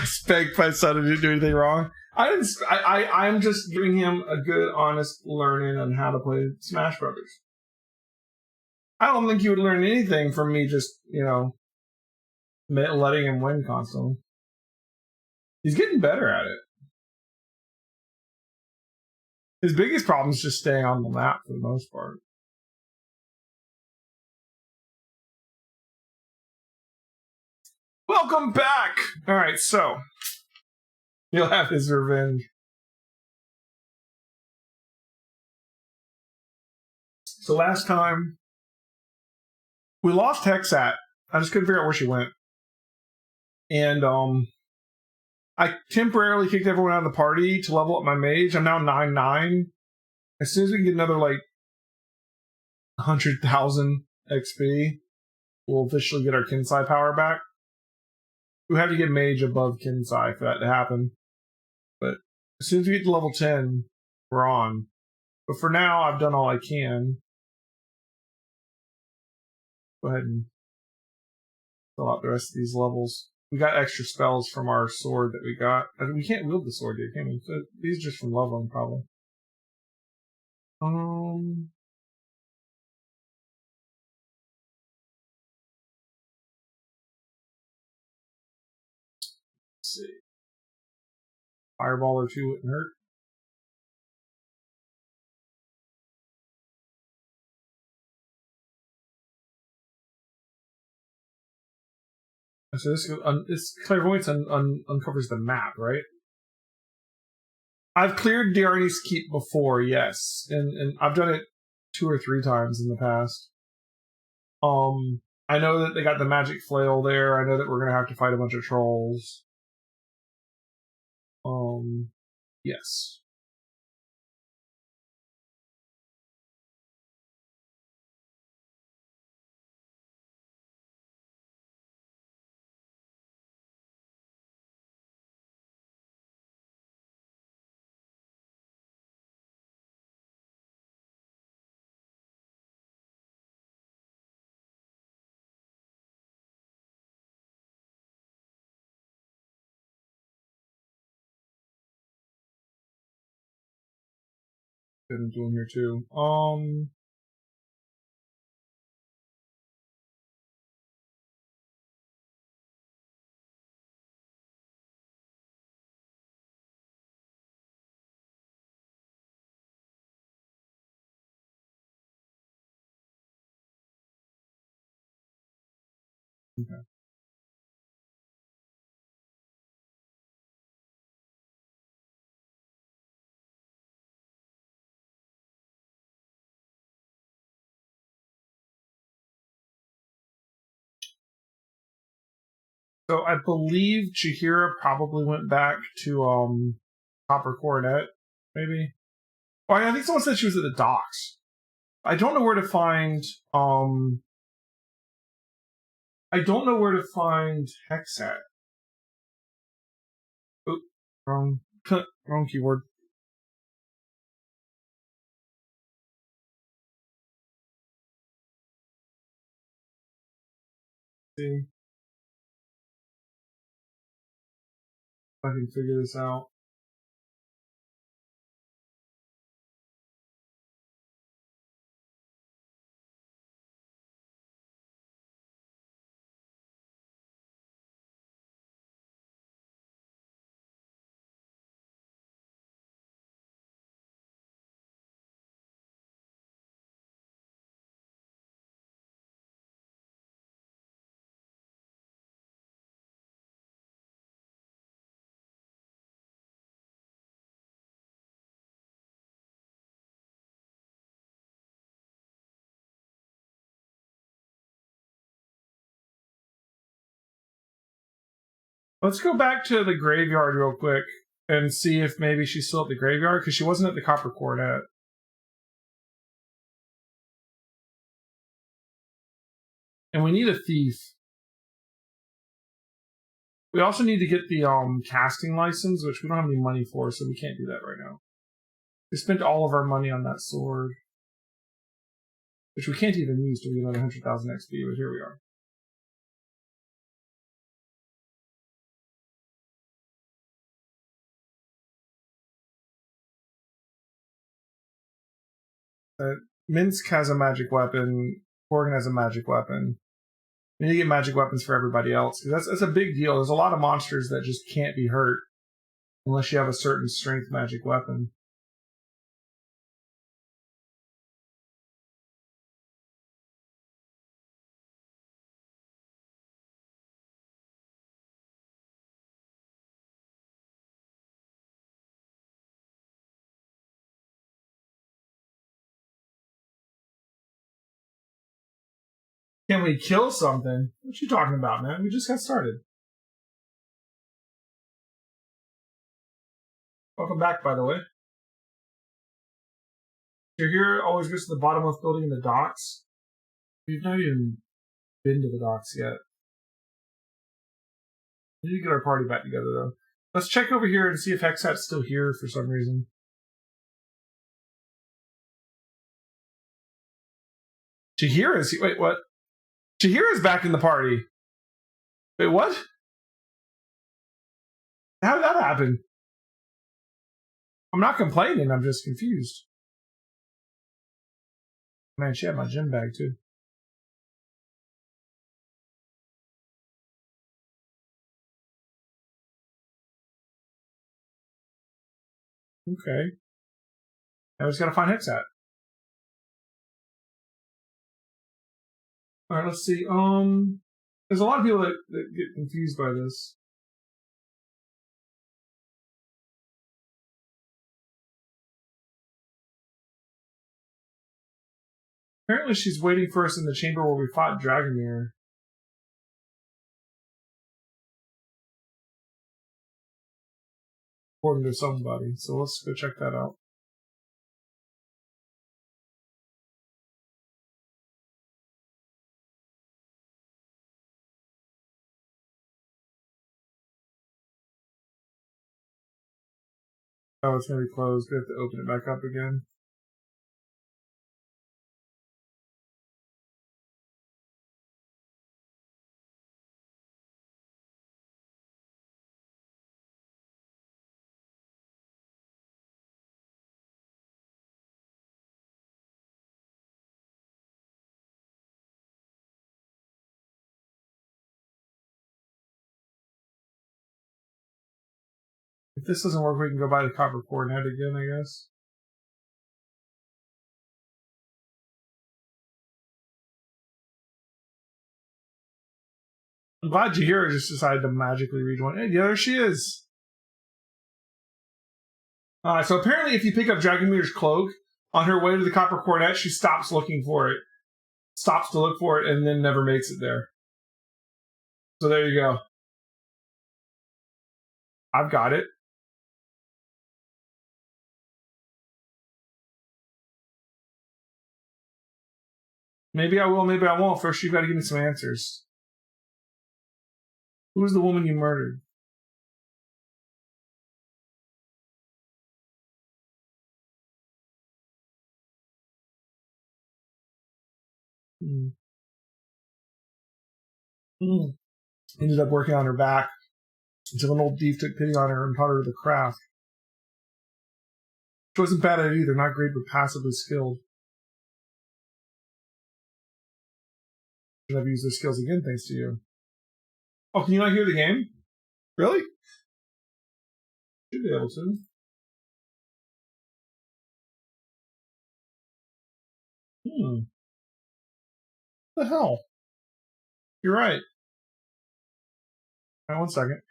Spanked my son and didn't do anything wrong. I'm just giving him a good, honest learning on how to play Smash Brothers. I don't think he would learn anything from me just, letting him win constantly. He's getting better at it. His biggest problem is just staying on the map for the most part. Welcome back! Alright, so he'll have his revenge. So last time we lost Hexat. I just couldn't figure out where she went. And I temporarily kicked everyone out of the party to level up my mage. I'm now 9-9. As soon as we can get another 100,000 XP, we'll officially get our Kensai power back. We have to get mage above Kensai for that to happen. But as soon as we get to level 10, we're on. But for now, I've done all I can. Go ahead and fill out the rest of these levels. We got extra spells from our sword that we got. We can't wield the sword yet, can we? So these are just from leveling, probably. Let's see. Fireball or two wouldn't hurt. So this clairvoyance uncovers the map, right? I've cleared Diarni's Keep before, yes, and I've done it 2 or 3 times in the past. I know that they got the magic flail there. I know that we're gonna have to fight a bunch of trolls. Yes. Been doing here too. Okay. So I believe Chihira probably went back to Copper Coronet, maybe. Oh, I think someone said she was at the docks. I don't know where to find Hexat. Oh, wrong keyword. Let's see if I can figure this out. Let's go back to the graveyard real quick and see if maybe she's still at the graveyard, because she wasn't at the Copper Coronet. And we need a thief. We also need to get the casting license, which we don't have any money for, so we can't do that right now. We spent all of our money on that sword, which we can't even use to get another 100,000 XP, but here we are. Minsk has a magic weapon. Corgan has a magic weapon. You need to get magic weapons for everybody else. That's a big deal. There's a lot of monsters that just can't be hurt unless you have a certain strength magic weapon. Can we kill something? What you talking about, man? We just got started. Welcome back, by the way. You're here, always goes to the bottomless building in the docks. We've not even been to the docks yet. We need to get our party back together, though. Let's check over here and see if Hexat's still here for some reason. Chihira is... Wait, what? Chihira's back in the party. Wait, what? How did that happen? I'm not complaining, I'm just confused. Man, she had my gym bag, too. Okay. Now we just gotta find Hexat. Alright, let's see. There's a lot of people that get confused by this. Apparently she's waiting for us in the chamber where we fought Dragomir. According to somebody. So let's go check that out. Oh, it's going to be closed. We have to open it back up again. If this doesn't work, we can go by the copper coordinate again, I guess. I'm glad Jahira just decided to magically read one. Hey, there she is. So apparently if you pick up Dragomir's cloak, on her way to the copper coronet, she stops looking for it. Stops to look for it and then never makes it there. So there you go. I've got it. Maybe I will, maybe I won't. First, you've got to give me some answers. Who was the woman you murdered? Ended up working on her back until an old thief took pity on her and taught her the craft. She wasn't bad at it either, not great, but passively skilled. Should have used those skills again thanks to you. Oh, can you not hear the game? Really? Should be able to. What the hell? You're right. All right, 1 second.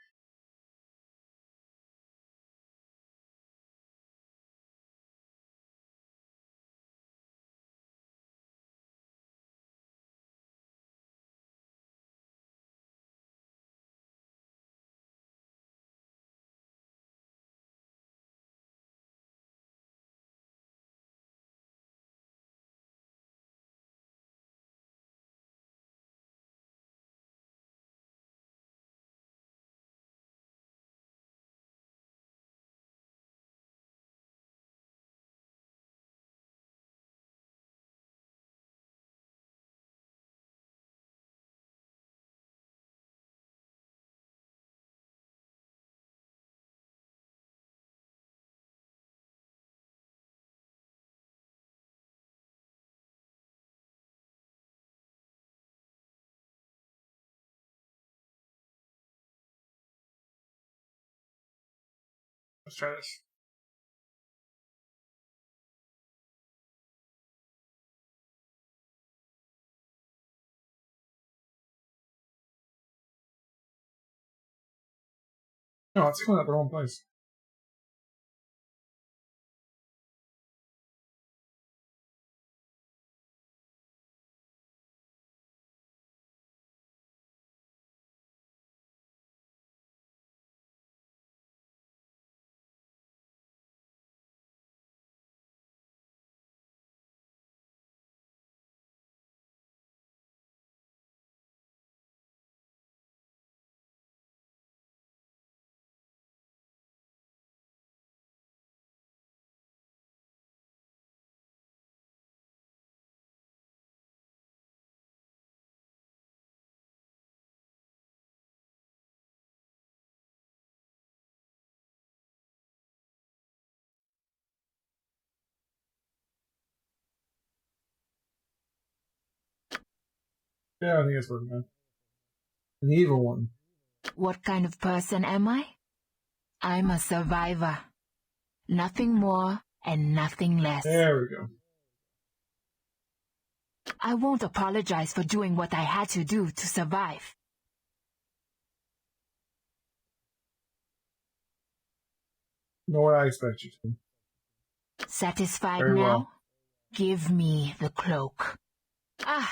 Let's try this. No, it's coming out the wrong place. Yeah, I think it's working now. An evil one. What kind of person am I? I'm a survivor. Nothing more and nothing less. There we go. I won't apologize for doing what I had to do to survive. Nor would I expect you to. Satisfied Very now? well. Give me the cloak. Ah,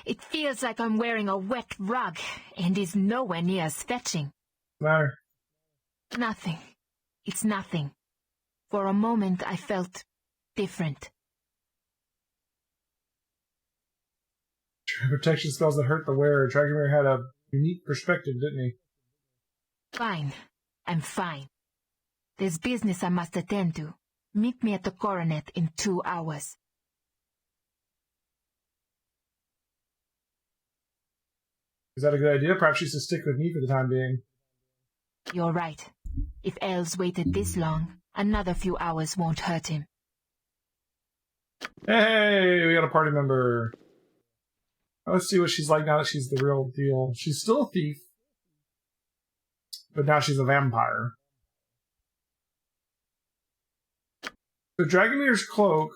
it feels like I'm wearing a wet rug and is nowhere near as fetching. What's the matter? Nothing. It's nothing. For a moment I felt different. Protection spells that hurt the wearer. Dragomir had a unique perspective, didn't he? Fine. I'm fine. There's business I must attend to. Meet me at the coronet in 2 hours. Is that a good idea? Perhaps she should stick with me for the time being. You're right. If Els waited this long, another few hours won't hurt him. Hey, we got a party member. Let's see what she's like now that she's the real deal. She's still a thief, but now she's a vampire. So Dragomir's cloak,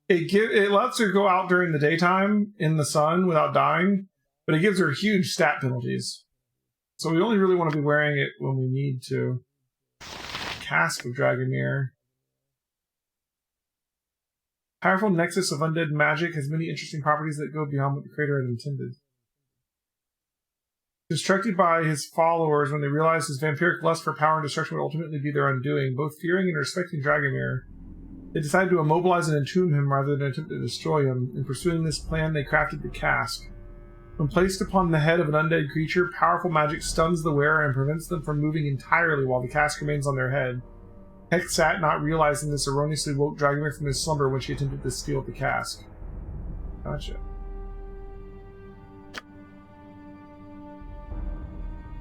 it lets her go out during the daytime in the sun without dying, but it gives her huge stat penalties. So we only really want to be wearing it when we need to. Cask of Dragomir. Powerful nexus of undead magic has many interesting properties that go beyond what the creator had intended. Distracted by his followers when they realized his vampiric lust for power and destruction would ultimately be their undoing, both fearing and respecting Dragomir, they decided to immobilize and entomb him rather than attempt to destroy him. In pursuing this plan, they crafted the cask. When placed upon the head of an undead creature, powerful magic stuns the wearer and prevents them from moving entirely while the cask remains on their head. Hexat, not realizing this, erroneously woke Dragomir from his slumber when she attempted to steal the cask. Gotcha.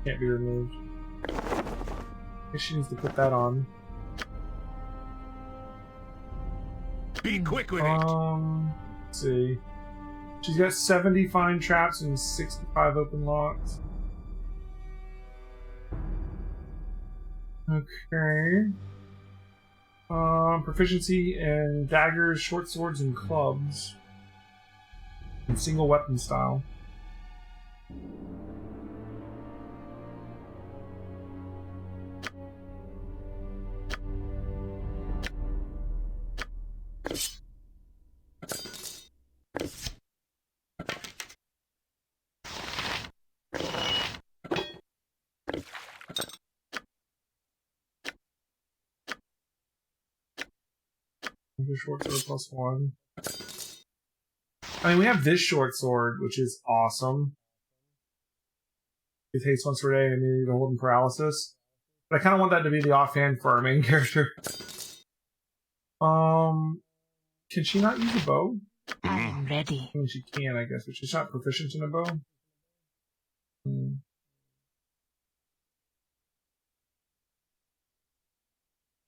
Can't be removed. I guess she needs to put that on. Be quick with it! Let's see. She's got 70 fine traps and 65 open locks. Okay. Proficiency in daggers, short swords, and clubs. And single weapon style. Short sword +1. I mean, we have this short sword, which is awesome. It takes once per day and immunity to hold and paralysis. But I kind of want that to be the offhand for our main character. Can she not use a bow? I'm ready. I mean, she can, I guess, but she's not proficient in a bow.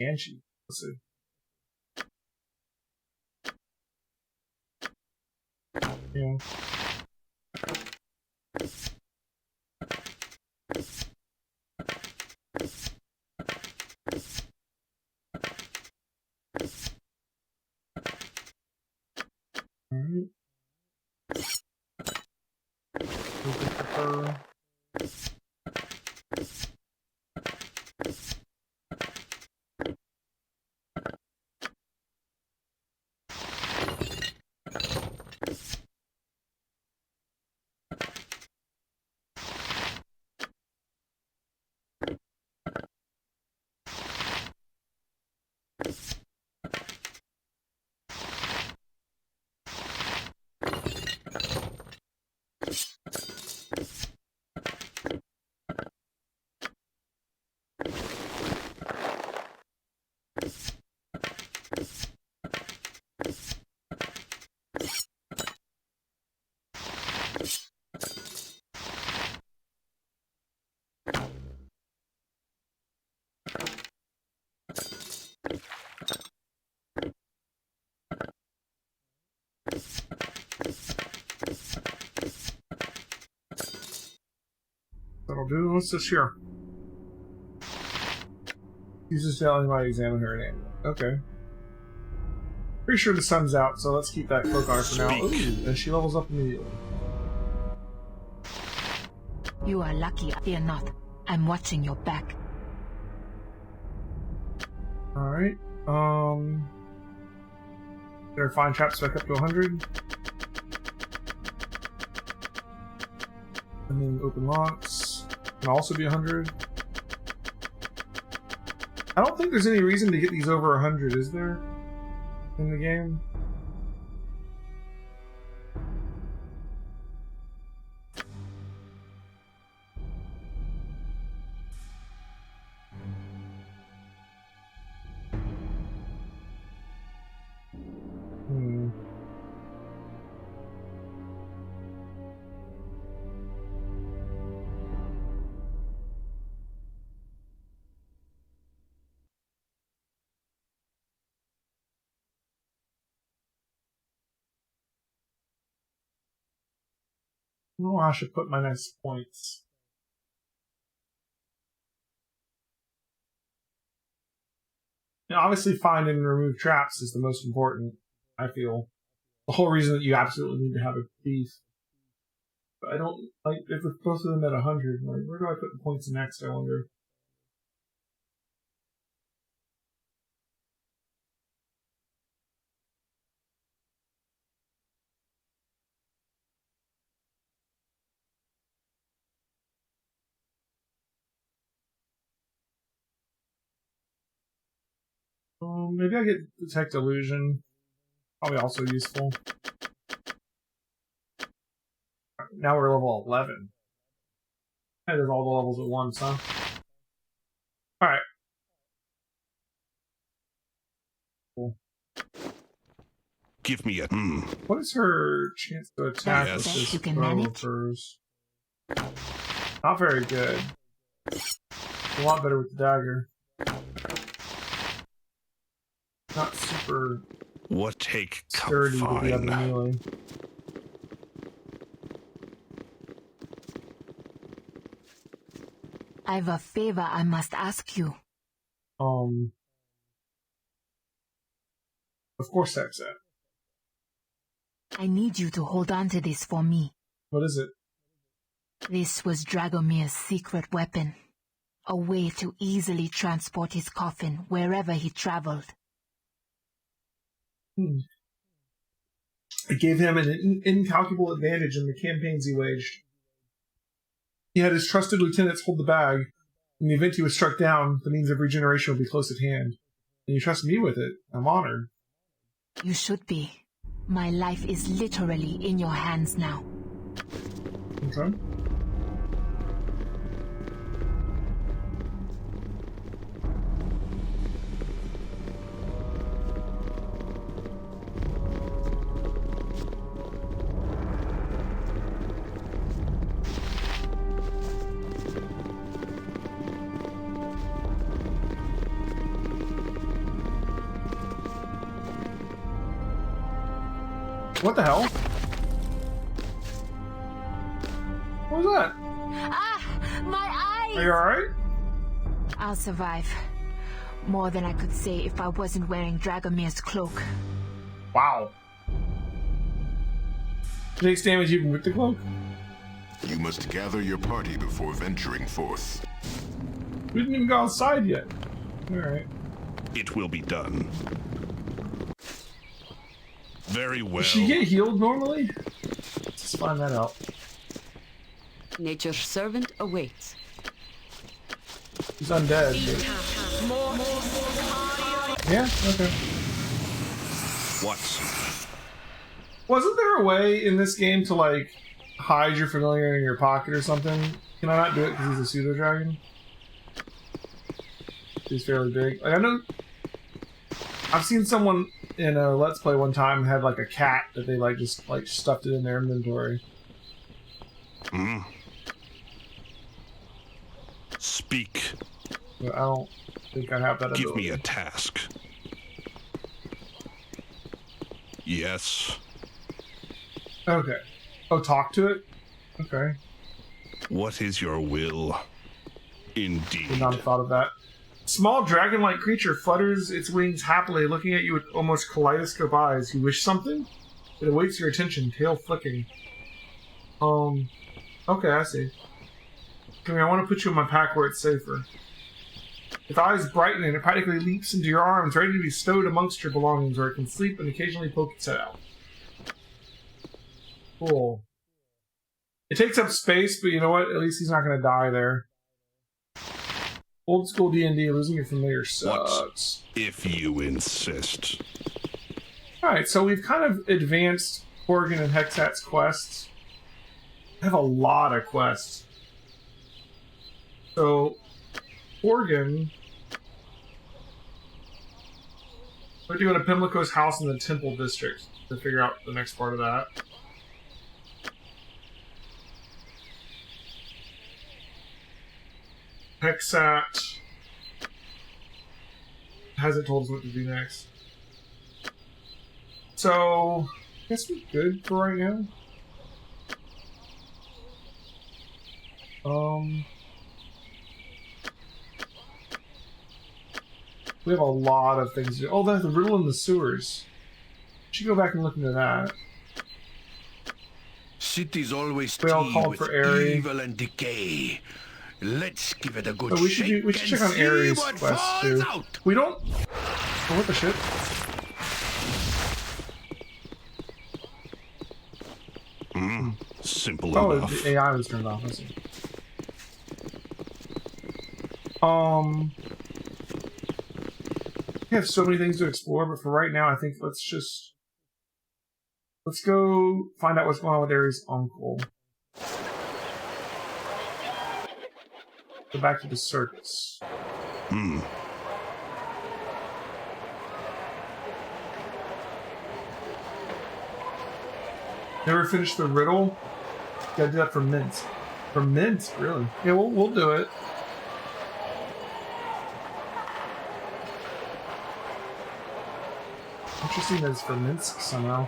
Can she? Let's see. Yeah. Sure. That'll do. What's this here? Uses telling my examine her and amulet. Okay. Pretty sure the sun's out, so let's keep that cloak on her for now. Ooh, and she levels up immediately. You are lucky I fear not. I'm watching your back. Alright. Better find traps back up to 100. And then open locks. Can also be 100. I don't think there's any reason to get these over 100, is there? In the game? Oh, I should put my next points. Now, obviously, find and remove traps is the most important, I feel. The whole reason that you absolutely need to have a thief. But I don't, like, if we're both of them at 100, like, where do I put the points next, I wonder? Maybe I get Detect Illusion. Probably also useful. Now we're level 11. I did all the levels at once, huh? Alright. Cool. Give me a What is her chance to attack with Yes. this You can bow of manage. hers? Not very good. A lot better with the dagger. Not super what take sturdy to be up in fine. melee. I've a favor I must ask you. Of course that's it. I need you to hold on to this for me. What is it? This was Dragomir's secret weapon. A way to easily transport his coffin wherever he traveled. It gave him an incalculable advantage in the campaigns he waged. He had his trusted lieutenants hold the bag. In the event he was struck down, the means of regeneration would be close at hand. And you trust me with it. I'm honored. You should be. My life is literally in your hands now. Okay. What the hell? What was that? Ah! My eyes! Are you alright? I'll survive. More than I could say if I wasn't wearing Dragomir's cloak. Wow. Takes damage even with the cloak? You must gather your party before venturing forth. We didn't even go outside yet. Alright. It will be done. Very well. Does she get healed normally? Let's find that out. Nature's servant awaits. He's undead. Yeah, okay. What? Wasn't there a way in this game to, like, hide your familiar in your pocket or something? Can I not do it because he's a pseudo-dragon? He's fairly big. Like, I know... I've seen someone in a Let's Play one time had, like, a cat that they, like, just, like, stuffed it in their inventory. Hmm? Speak. But I don't think I have that ability. Give me a task. Yes. Okay. Oh, talk to it? Okay. What is your will? Indeed. Would not have thought of that. Small dragon-like creature flutters its wings happily, looking at you with almost kaleidoscope eyes. You wish something? It awaits your attention, tail flicking. Okay, I see. Come here, I want to put you in my pack where it's safer. Its eyes brighten and it practically leaps into your arms, ready to be stowed amongst your belongings, where it can sleep and occasionally poke its head out. Cool. It takes up space, but you know what? At least he's not going to die there. Old school D&D, losing your familiar sucks. What if you insist? Alright, so we've kind of advanced Horgan and Hexat's quests. I have a lot of quests. So, Horgan... we're doing a Pimlico's house in the Temple District to figure out the next part of that. Hexat hasn't told us what to do next. So, I guess we're good for right now. We have a lot of things to do. Oh, there's the riddle in the sewers. Should go back and look into that. Cities always We all teem called with for Aerie. evil and decay. Let's give it a good So we should shake check and on see Aerie's what quest falls too. out. We don't. Oh, what the shit? Simple Oh, enough. the AI was turned off. I see. We have so many things to explore, but for right now, I think let's go find out what's going on with Aerie's uncle. Go back to the circus. Never finished the riddle? Gotta do that for Minsk. For Minsk, really? Yeah, we'll do it. Interesting that it's for Minsk somehow.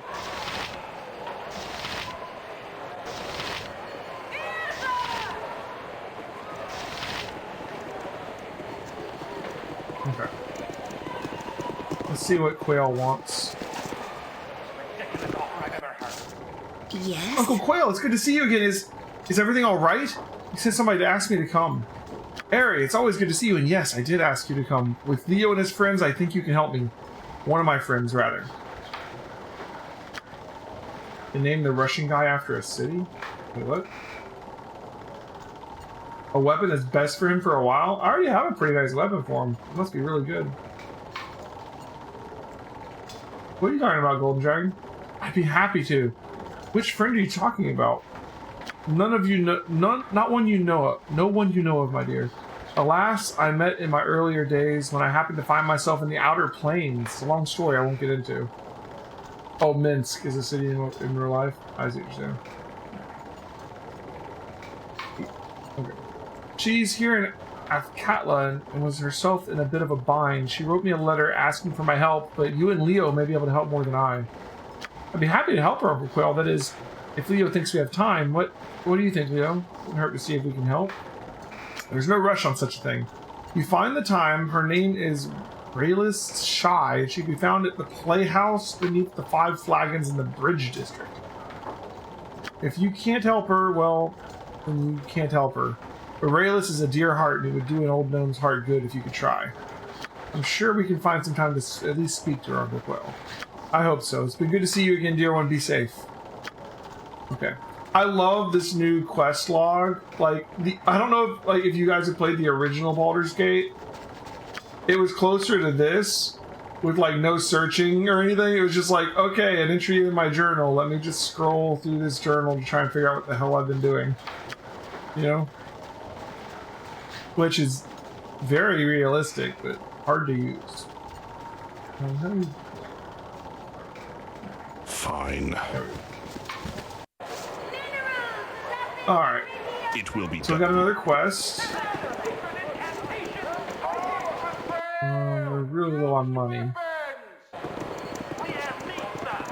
Okay. Let's see what Quail wants. Yes? Uncle Quail, it's good to see you again. Is everything all right? You said somebody to ask me to come. Aerie, it's always good to see you, and yes, I did ask you to come. With Leo and his friends, I think you can help me. One of my friends, rather. They named the Russian guy after a city? Wait, what? A weapon is best for him for a while? I already have a pretty nice weapon for him. It must be really good. What are you talking about, Golden Dragon? I'd be happy to. Which friend are you talking about? None of you know, not one you know of. No one you know of, my dear. Alas, I met in my earlier days when I happened to find myself in the outer planes. It's a long story I won't get into. Oh, Minsk is a city in real life? I see what you're saying. Okay. She's here in Afkatla and was herself in a bit of a bind. She wrote me a letter asking for my help, but you and Leo may be able to help more than I. I'd be happy to help her, Uncle Quail. That is, if Leo thinks we have time. What do you think, Leo? Wouldn't hurt to see if we can help. There's no rush on such a thing. You find the time. Her name is Rayless Shy. She can be found at the playhouse beneath the 5 flagons in the Bridge District. If you can't help her, well, then you can't help her. But Rayless is a dear heart, and it would do an old gnome's heart good if you could try. I'm sure we can find some time to at least speak to her, Uncle Quill. I hope so. It's been good to see you again, dear one. Be safe. Okay. I love this new quest log. Like, I don't know if you guys have played the original Baldur's Gate. It was closer to this, with like no searching or anything. It was just like, okay, an entry in my journal. Let me just scroll through this journal to try and figure out what the hell I've been doing. You know? Which is very realistic, but hard to use. Fine. Alright. It will be So we got another quest. We're really low on money.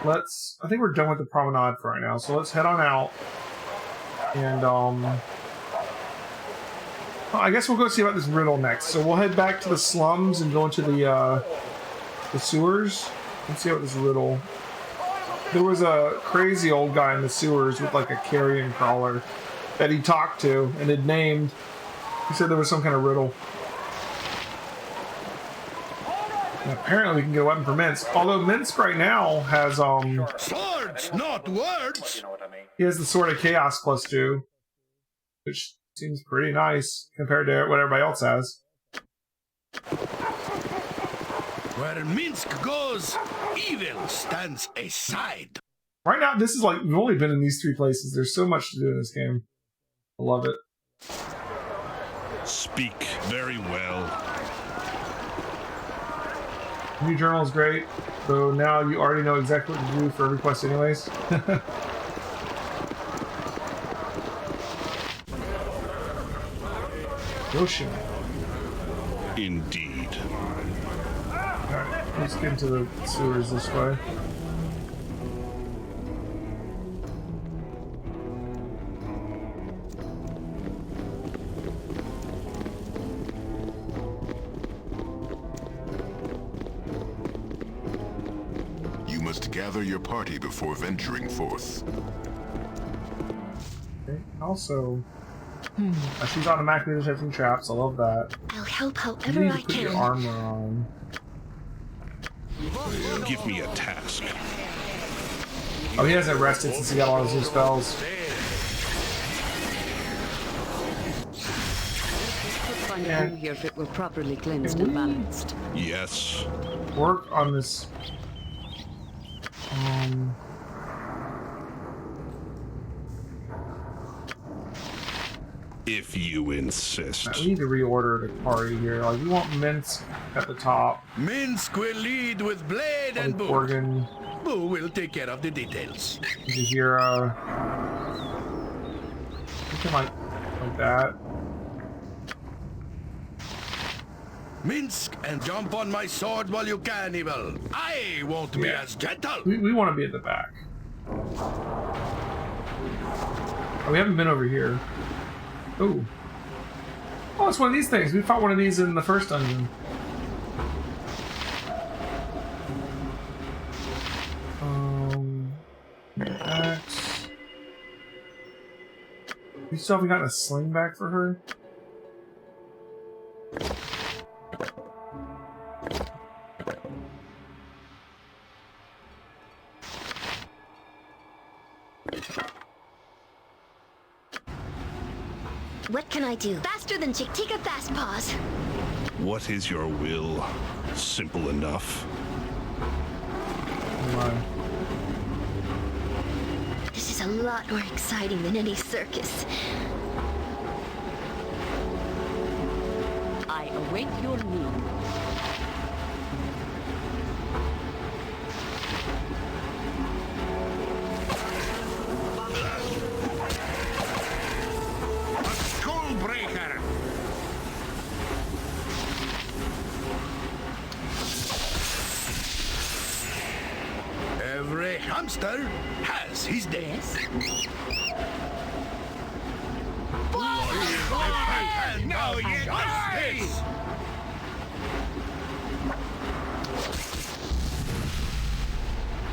I think we're done with the promenade for right now, so let's head on out. And, I guess we'll go see about this riddle next. So we'll head back to the slums and go into the sewers and see about this riddle. There was a crazy old guy in the sewers with like a carrion crawler that he talked to and had named. He said there was some kind of riddle. And apparently we can get a weapon for Minsk. Although Minsk right now has Swords, not words. he has the Sword of Chaos +2, which seems pretty nice compared to what everybody else has. Where Minsk goes, evil stands aside. Right now, this is like, we've only been in these 3 places. There's so much to do in this game. I love it. Speak very well. New journal is great, though now you already know exactly what to do for every quest anyways. Ocean. Indeed. Alright, let's get into the sewers this way. You must gather your party before venturing forth. Okay, also, she's automatically detecting traps. I love that. I'll help You however need I to put your can. armor on. Give me a task. Oh, he hasn't rested since he got all his new spells. Find a room here if it were properly cleansed Can and we- balanced. Yes. Work on this. If you insist. We need to reorder the party here. Like, we want Minsk at the top. Minsk will lead with blade and bow. Organ, Boo will take care of the details. Zahira. Something like that. Minsk and jump on my sword while you can, evil. I won't be Yeah. as gentle. We want to be at the back. Oh, we haven't been over here. Ooh. Oh, it's one of these things. We fought one of these in the first dungeon. Axe. We still haven't gotten a sling back for her? What can I do? Faster than Chick-Tika Fast Paws. What is your will? Simple enough. Oh my. This is a lot more exciting than any circus. I await your need. Skullbreaker. Every hamster has his day. Yes? Now you die!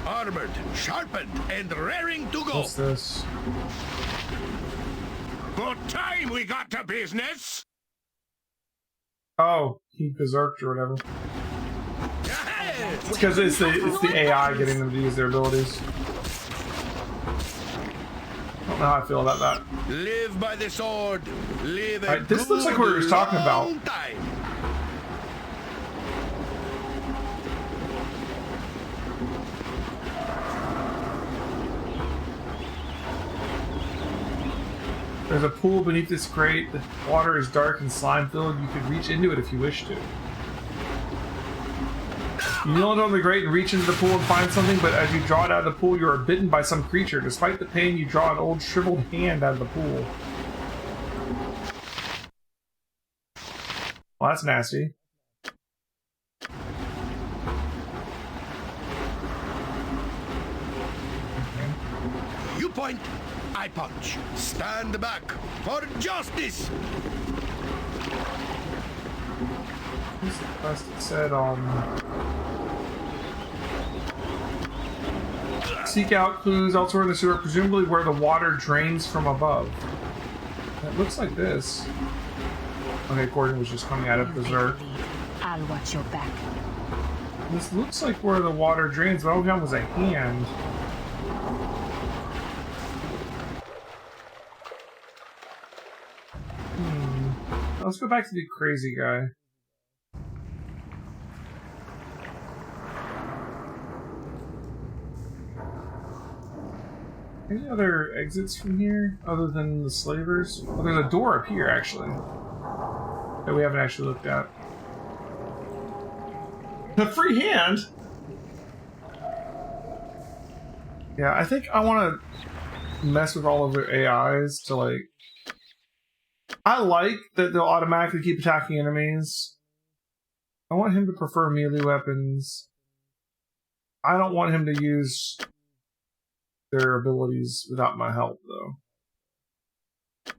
Armored, sharpened, and raring to go. What's this? About time we got to business! Oh, he berserked or whatever. It's because it's the AI getting them to use their abilities. I don't know how I feel about that. Live by the sword. Live a This looks like what we were talking about. long time. There's a pool beneath this grate. The water is dark and slime-filled. You could reach into it if you wish to. You kneel on the grate and reach into the pool and find something, but as you draw it out of the pool, you are bitten by some creature. Despite the pain, you draw an old shriveled hand out of the pool. Well, that's nasty. You point, I punch. Stand back for justice. What's the quest? It said, seek out clues elsewhere in the sewer, presumably where the water drains from above. It looks like this. Okay, Gordon was just coming out of berserk. I'll watch your back. This looks like where the water drains, but all we found was a hand. Let's go back to the crazy guy. Any other exits from here other than the slavers? Oh, there's a door up here actually that we haven't actually looked at. A free hand? Yeah, I think I want to mess with all of their AIs to like... I like that they'll automatically keep attacking enemies. I want him to prefer melee weapons. I don't want him to use their abilities without my help, though.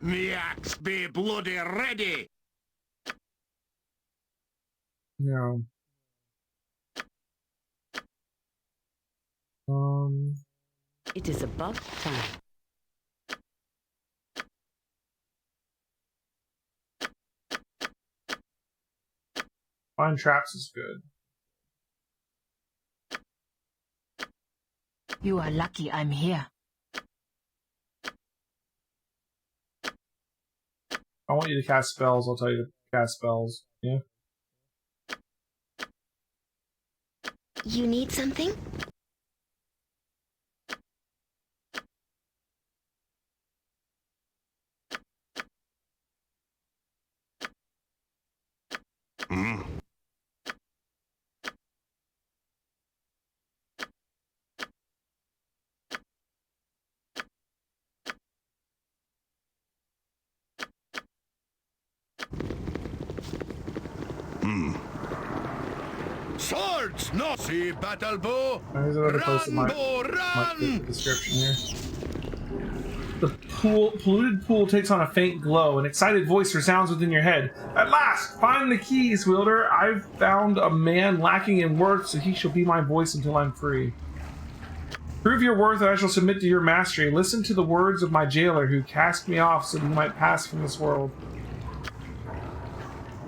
Me axe be bloody ready. Yeah. It is about time. Find traps is good. You are lucky I'm here. I want you to cast spells, I'll tell you to cast spells. Yeah? You need something? Swords, no! See battle bow! There's another place that might fit the description here. The polluted pool takes on a faint glow. An excited voice resounds within your head. At last! Find the keys, wielder! I've found a man lacking in worth, so he shall be my voice until I'm free. Prove your worth, and I shall submit to your mastery. Listen to the words of my jailer, who cast me off so that he might pass from this world.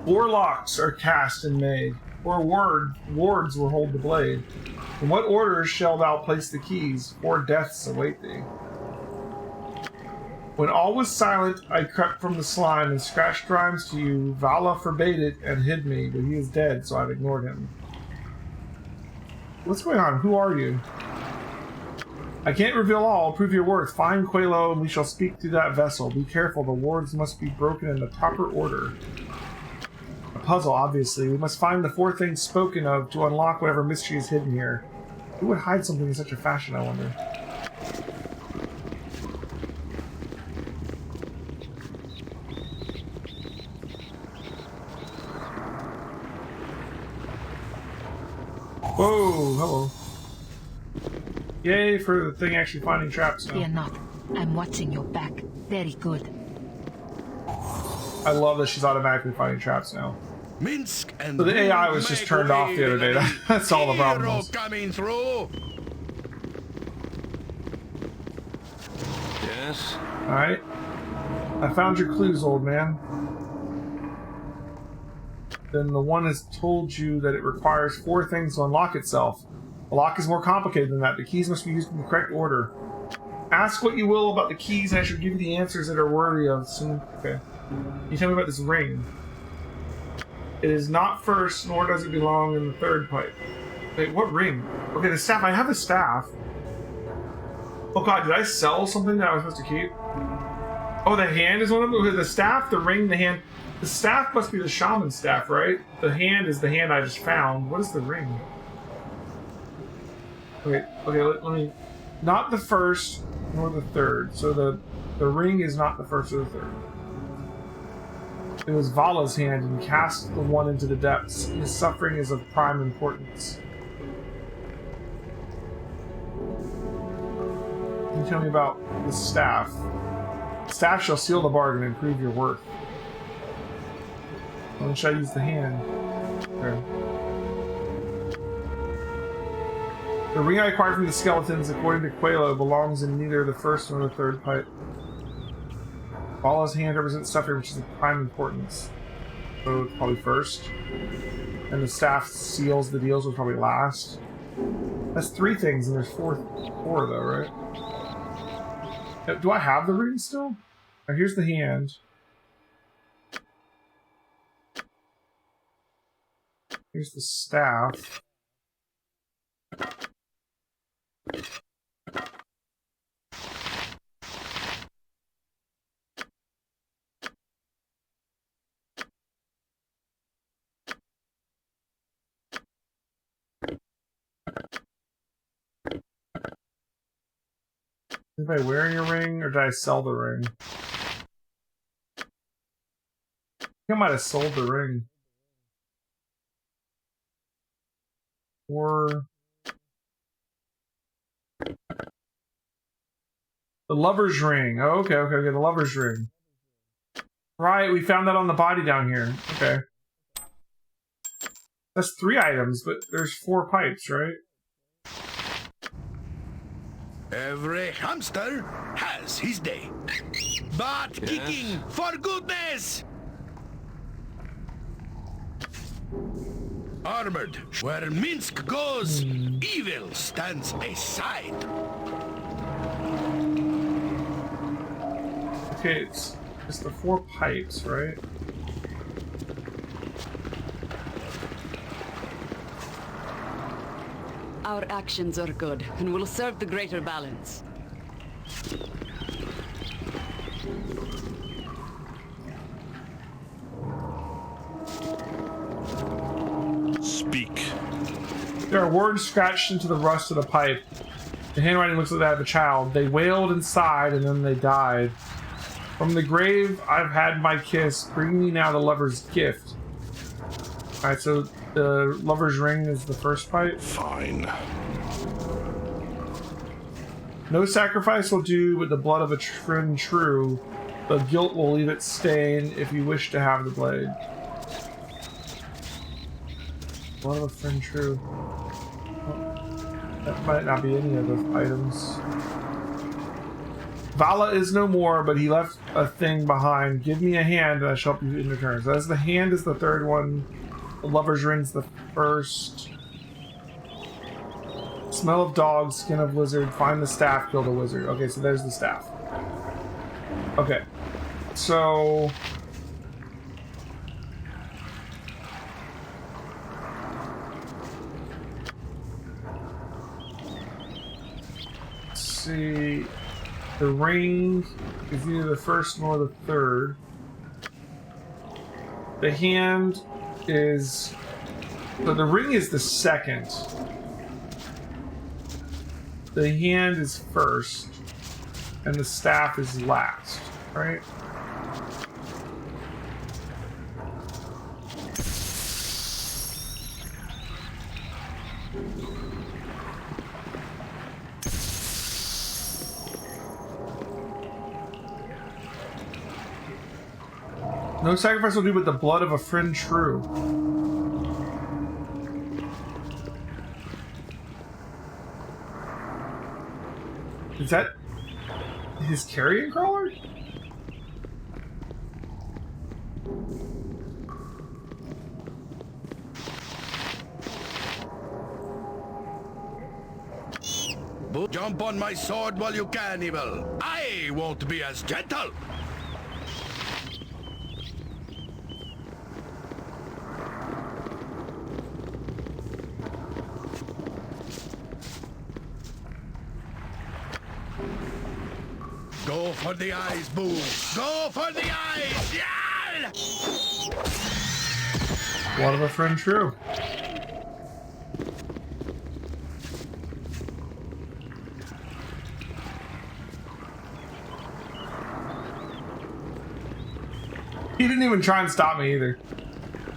4 locks are cast and made. 4 wards will hold the blade. In what order shall thou place the keys? 4 deaths await thee. When all was silent, I crept from the slime and scratched rhymes to you. Vala forbade it and hid me, but he is dead, so I've ignored him. What's going on? Who are you? I can't reveal all. Prove your worth. Find Quello, and we shall speak through that vessel. Be careful, the wards must be broken in the proper order. A puzzle, obviously. We must find the 4 things spoken of to unlock whatever mystery is hidden here. Who would hide something in such a fashion, I wonder? Whoa, hello. Yay for the thing actually finding traps now. Fear not. I'm watching your back. Very good. I love that she's automatically finding traps now. Minsk and so the AI was just turned off the other day. That's all the problem was. Coming through. Yes? Alright. I found your clues, old man. Then the one has told you that it requires 4 things to unlock itself. The lock is more complicated than that. The keys must be used in the correct order. Ask what you will about the keys, and I shall give you the answers that are worthy of soon. Okay. Can you tell me about this ring? It is not first, nor does it belong in the third pipe. Wait, what ring? Okay, the staff. I have the staff. Oh god, did I sell something that I was supposed to keep? Oh, the hand is one of them? Okay, the staff, the ring, the hand. The staff must be the shaman staff, right? The hand is the hand I just found. What is the ring? Okay, let me... Not the first, nor the third. So the ring is not the first or the third. It was Vala's hand, and cast the one into the depths. His suffering is of prime importance. Can you tell me about the staff? The staff shall seal the bargain and prove your worth. When should I use the hand? Okay. The ring I acquired from the skeletons, according to Quello, belongs in neither the first nor the third pipe. Vala's hand represents suffering, which is of prime importance. So it's probably first. And the staff seals the deals, was probably last. That's 3 things, and there's 4 though, right? Do I have the ring still? Right, here's the hand. Here's the staff. Am I wearing a ring, or did I sell the ring? I think I might have sold the ring. Or... the lover's ring. Oh, okay, the lover's ring. Right, we found that on the body down here. Okay. That's 3 items, but there's 4 pipes, right? Every hamster has his day. But kicking, for goodness! Armored, where Minsk goes, evil stands aside. Okay, it's the 4 pipes, right? Our actions are good and will serve the greater balance. Speak. There are words scratched into the rust of the pipe. The handwriting looks like that of a child. They wailed and sighed, and then they died. From the grave, I've had my kiss. Bring me now the lover's gift. Alright, so the lover's ring is the first pipe. Fine. No sacrifice will do, but the blood of a friend true. The guilt will leave its stain if you wish to have the blade. Blood of a friend true. Well, that might not be any of the items. Vala is no more, but he left a thing behind. Give me a hand, and I shall help you in return. So that's the hand is the third one. The lover's ring's the first. Smell of dog, skin of lizard, find the staff, kill the wizard. Okay, so there's the staff. Okay. So... let's see... the ring is neither the first nor the third. The hand is... so the ring is the second. The hand is first. And the staff is last, right? No sacrifice will do but the blood of a friend true. Is that... his carrion crawler? Jump on my sword while you can, evil. I won't be as gentle. Go for the eyes, Boo. Go for the eyes. Yeah! One of a friend true. He didn't even try and stop me either.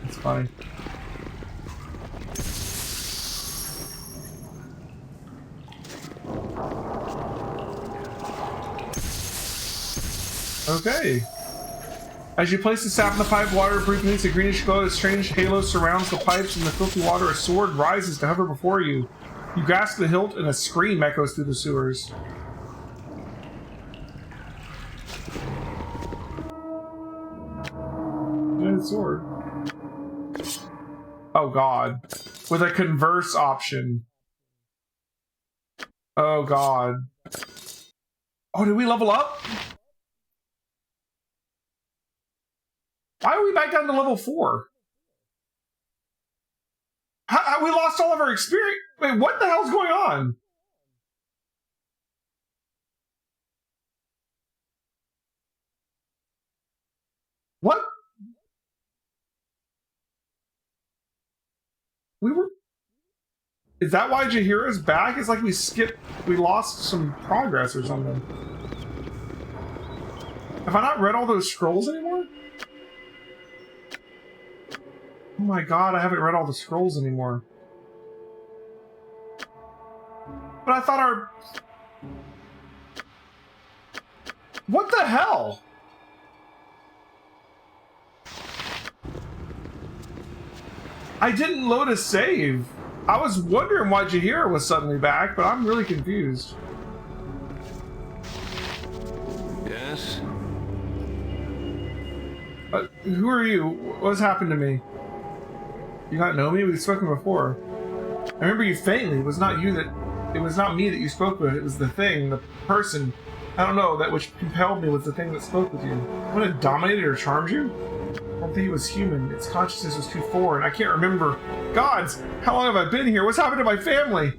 It's funny. Okay. As you place the sap in the pipe, water briefly meets a greenish glow. A strange halo surrounds the pipes. In the filthy water, a sword rises to hover before you. You grasp the hilt, and a scream echoes through the sewers. Good sword. Oh god. With a converse option. Oh god. Oh, did we level up? Why are we back down to level 4? We lost all of our experience. Wait, what the hell's going on? What? We were... Is that why Jaheira's back? It's like we lost some progress or something. Have I not read all those scrolls anymore? Oh my god, I haven't read all the scrolls anymore. But I thought our... What the hell? I didn't load a save. I was wondering why Jaheira was suddenly back, but I'm really confused. Yes? Who are you? What's happened to me? You not know me? We've spoken before. I remember you faintly. It was not you that... It was not me that you spoke with. It was the thing, the person. I don't know, that which compelled me was the thing that spoke with you. What it dominated or charmed you? I don't think it was human. Its consciousness was too foreign. I can't remember. Gods! How long have I been here? What's happened to my family?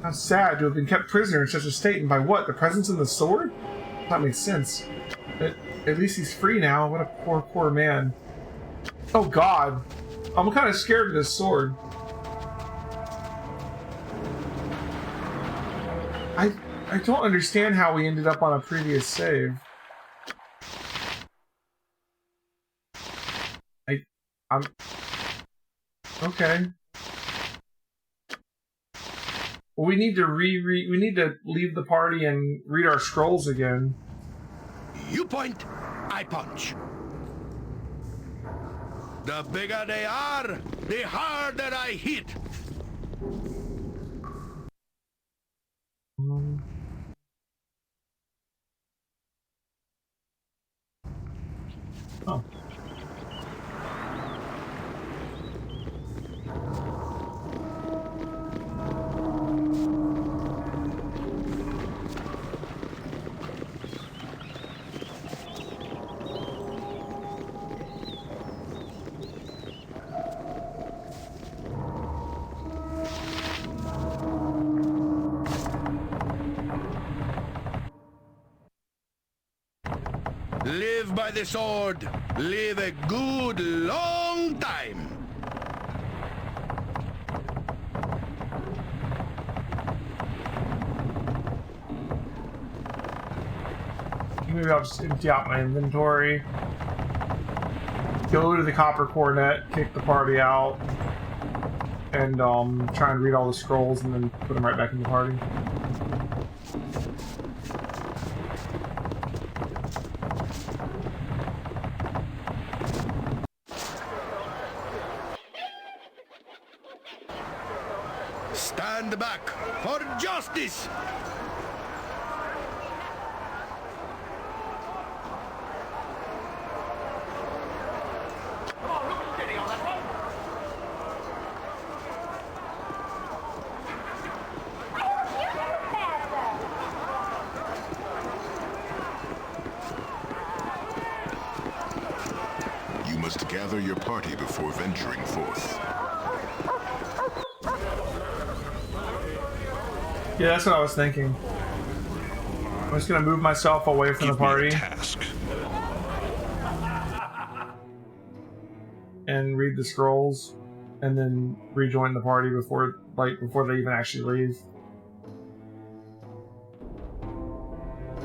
How sad to have been kept prisoner in such a state, and by what? The presence of the sword? That makes sense. At least he's free now. What a poor, poor man. Oh god. I'm kind of scared of this sword. I don't understand how we ended up on a previous save. I'm... Okay. Well, we need to we need to leave the party and read our scrolls again. You point, I punch. The bigger they are, the harder I hit. Oh. Live by the sword. Live a good long time. Maybe I'll just empty out my inventory. Go to the Copper Coronet, kick the party out, and try and read all the scrolls and then put them right back in the party. Stand back for justice! must gather your party before venturing forth. Yeah, that's what I was thinking. I'm just gonna move myself away from the party Give me a task. and read the scrolls, and then rejoin the party before they even actually leave.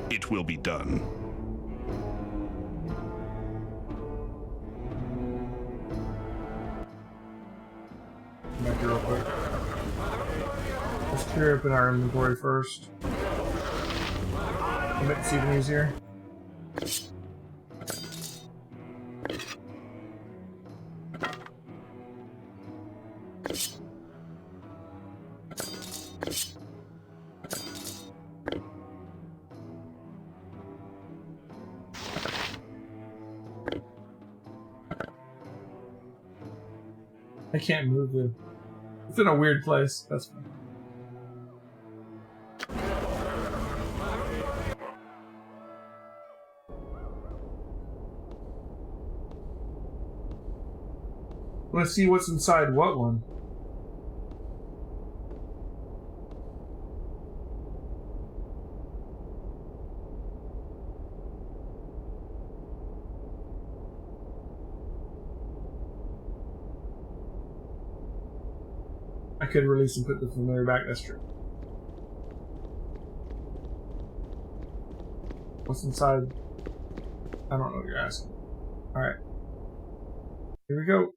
It will be done. Come back here real quick. Let's clear open our inventory first. Make this even easier. I can't move it. It's in a weird place. That's fine. Let's see what's inside what one. I could release and put the familiar back, that's true. What's inside? I don't know what you're asking. Alright. Here we go.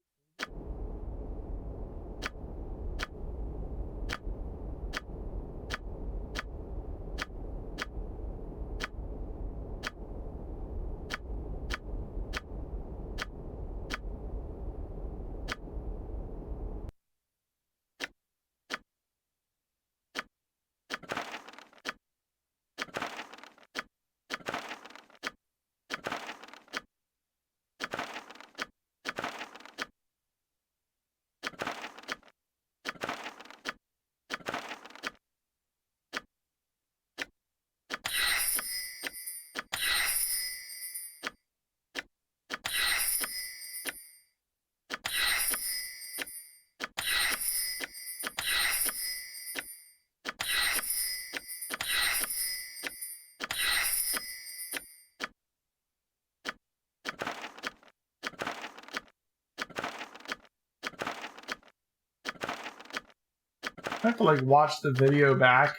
I have to like watch the video back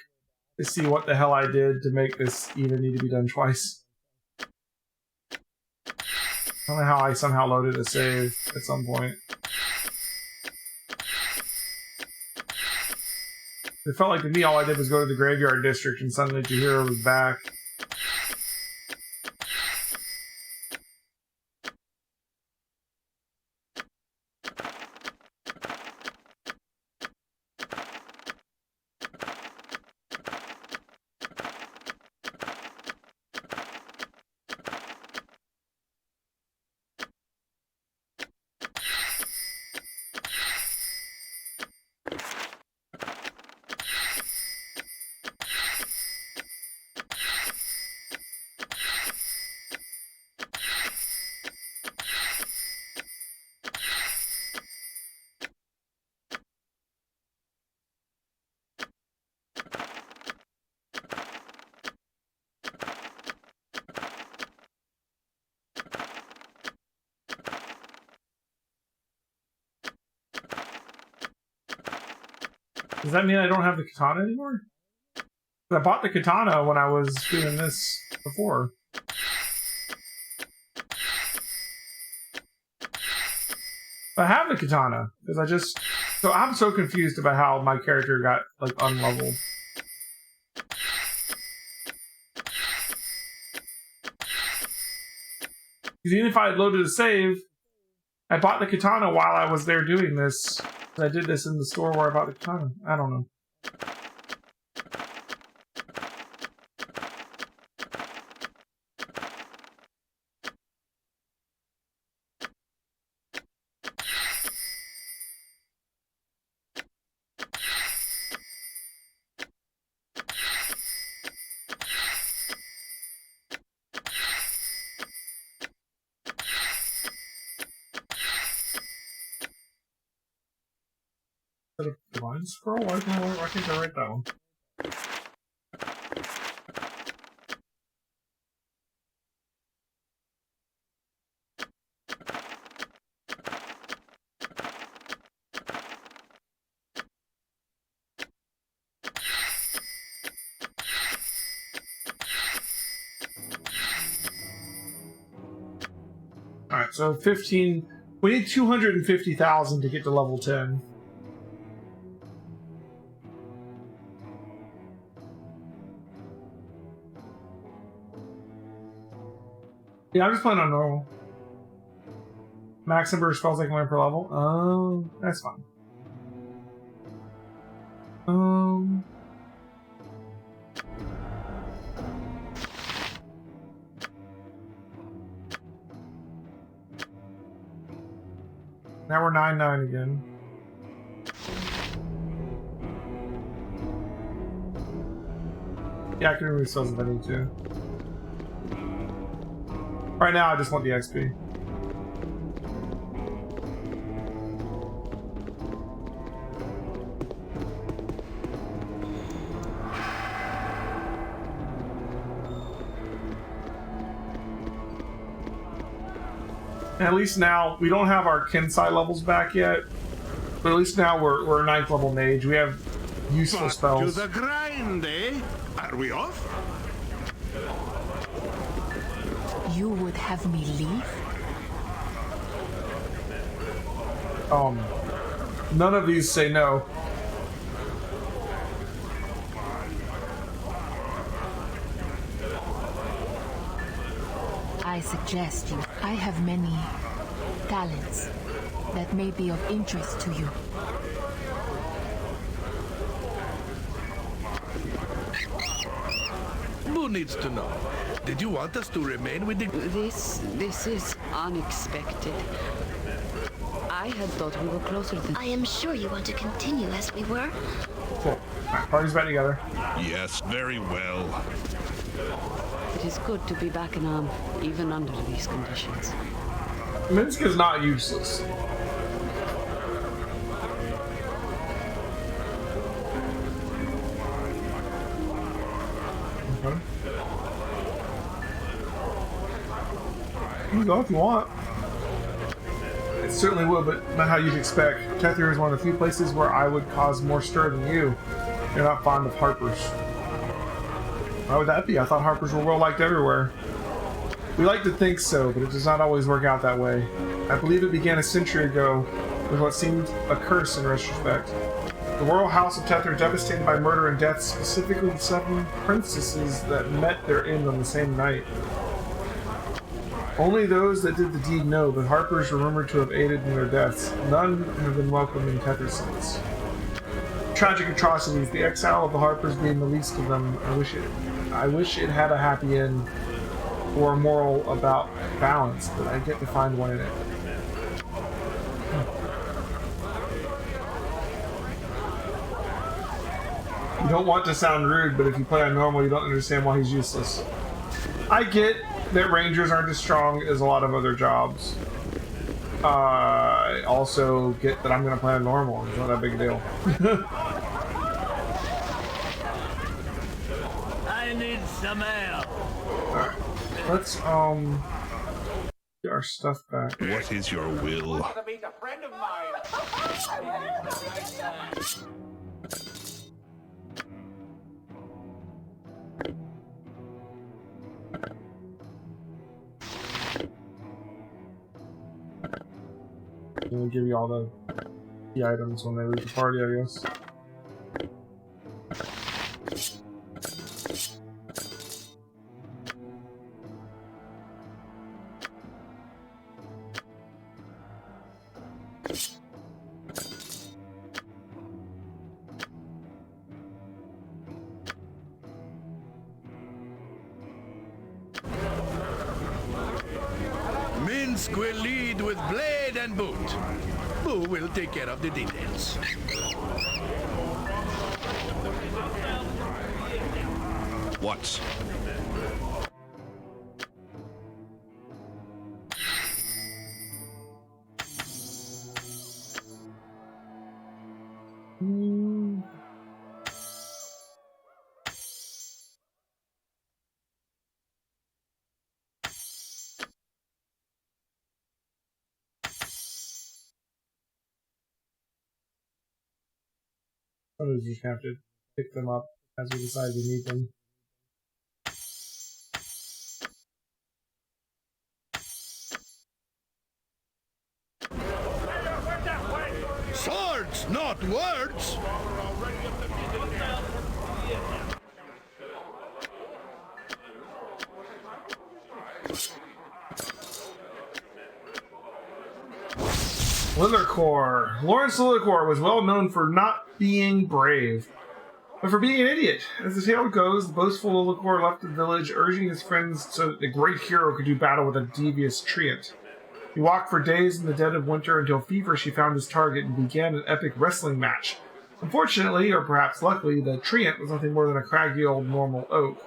to see what the hell I did to make this even need to be done twice. I don't know how I somehow loaded a save at some point. It felt like to me all I did was go to the graveyard district and suddenly Chihiro was back. Does that mean I don't have the katana anymore? I bought the katana when I was doing this before. I have the katana because I just... So I'm so confused about how my character got like unleveled. Because even if I had loaded a save, I bought the katana while I was there doing this. I did this in the store where I bought the katana. I don't know. Divine Scroll? Why can't I write that one? Alright, so 15. We need 250,000 to get to level 10. Yeah, I'm just playing on normal. Max number of spells I can learn per level. Oh, that's fine. Now we're 9-9 again. Yeah, I can remove spells if I need to. Right now, I just want the XP. And at least now, we don't have our Kensai levels back yet, but at least now we're a 9th level mage. We have useful spells. To the grind, eh? Are we off? You would have me leave? None of these say no. I suggest you. I have many talents that may be of interest to you. Who needs to know? Did you want us to remain with the... This is unexpected. I had thought we were closer than... I am sure you want to continue as we were. Cool. Alright, party's back together. Yes, very well. It is good to be back in Am, even under these conditions. Minsk is not useless. Okay. You can go if you want. It certainly would, but not how you'd expect. Tethir is one of the few places where I would cause more stir than you. You're not fond of Harpers. Why would that be? I thought Harpers were well-liked everywhere. We like to think so, but it does not always work out that way. I believe it began a century ago with what seemed a curse in retrospect. The royal house of Tethir devastated by murder and death, specifically 7 princesses that met their end on the same night. Only those that did the deed know, but Harpers were rumored to have aided in their deaths. None have been welcome in Tethir since. Tragic atrocities, the exile of the Harpers being the least of them. I wish it had a happy end or a moral about balance, but I get to find one in it. You don't want to sound rude, but if you play on normal, you don't understand why he's useless. I get that rangers aren't as strong as a lot of other jobs. I also get that I'm going to play on normal. It's not that big a deal. I need some help. Alright. Let's, get our stuff back. What is your will? We'll give you all the items when they leave the party, I guess. Minsk will lead with blade and boot. Boo will take care of the details. What? Somebody's just gonna have to pick them up as we decide we need them. Swords, not words! Lillicore. Lawrence Lillicore was well known for not being brave, but for being an idiot. As the tale goes, the boastful Lillicore left the village, urging his friends so that the great hero could do battle with a devious treant. He walked for days in the dead of winter until feverish found his target and began an epic wrestling match. Unfortunately, or perhaps luckily, the treant was nothing more than a craggy old normal oak.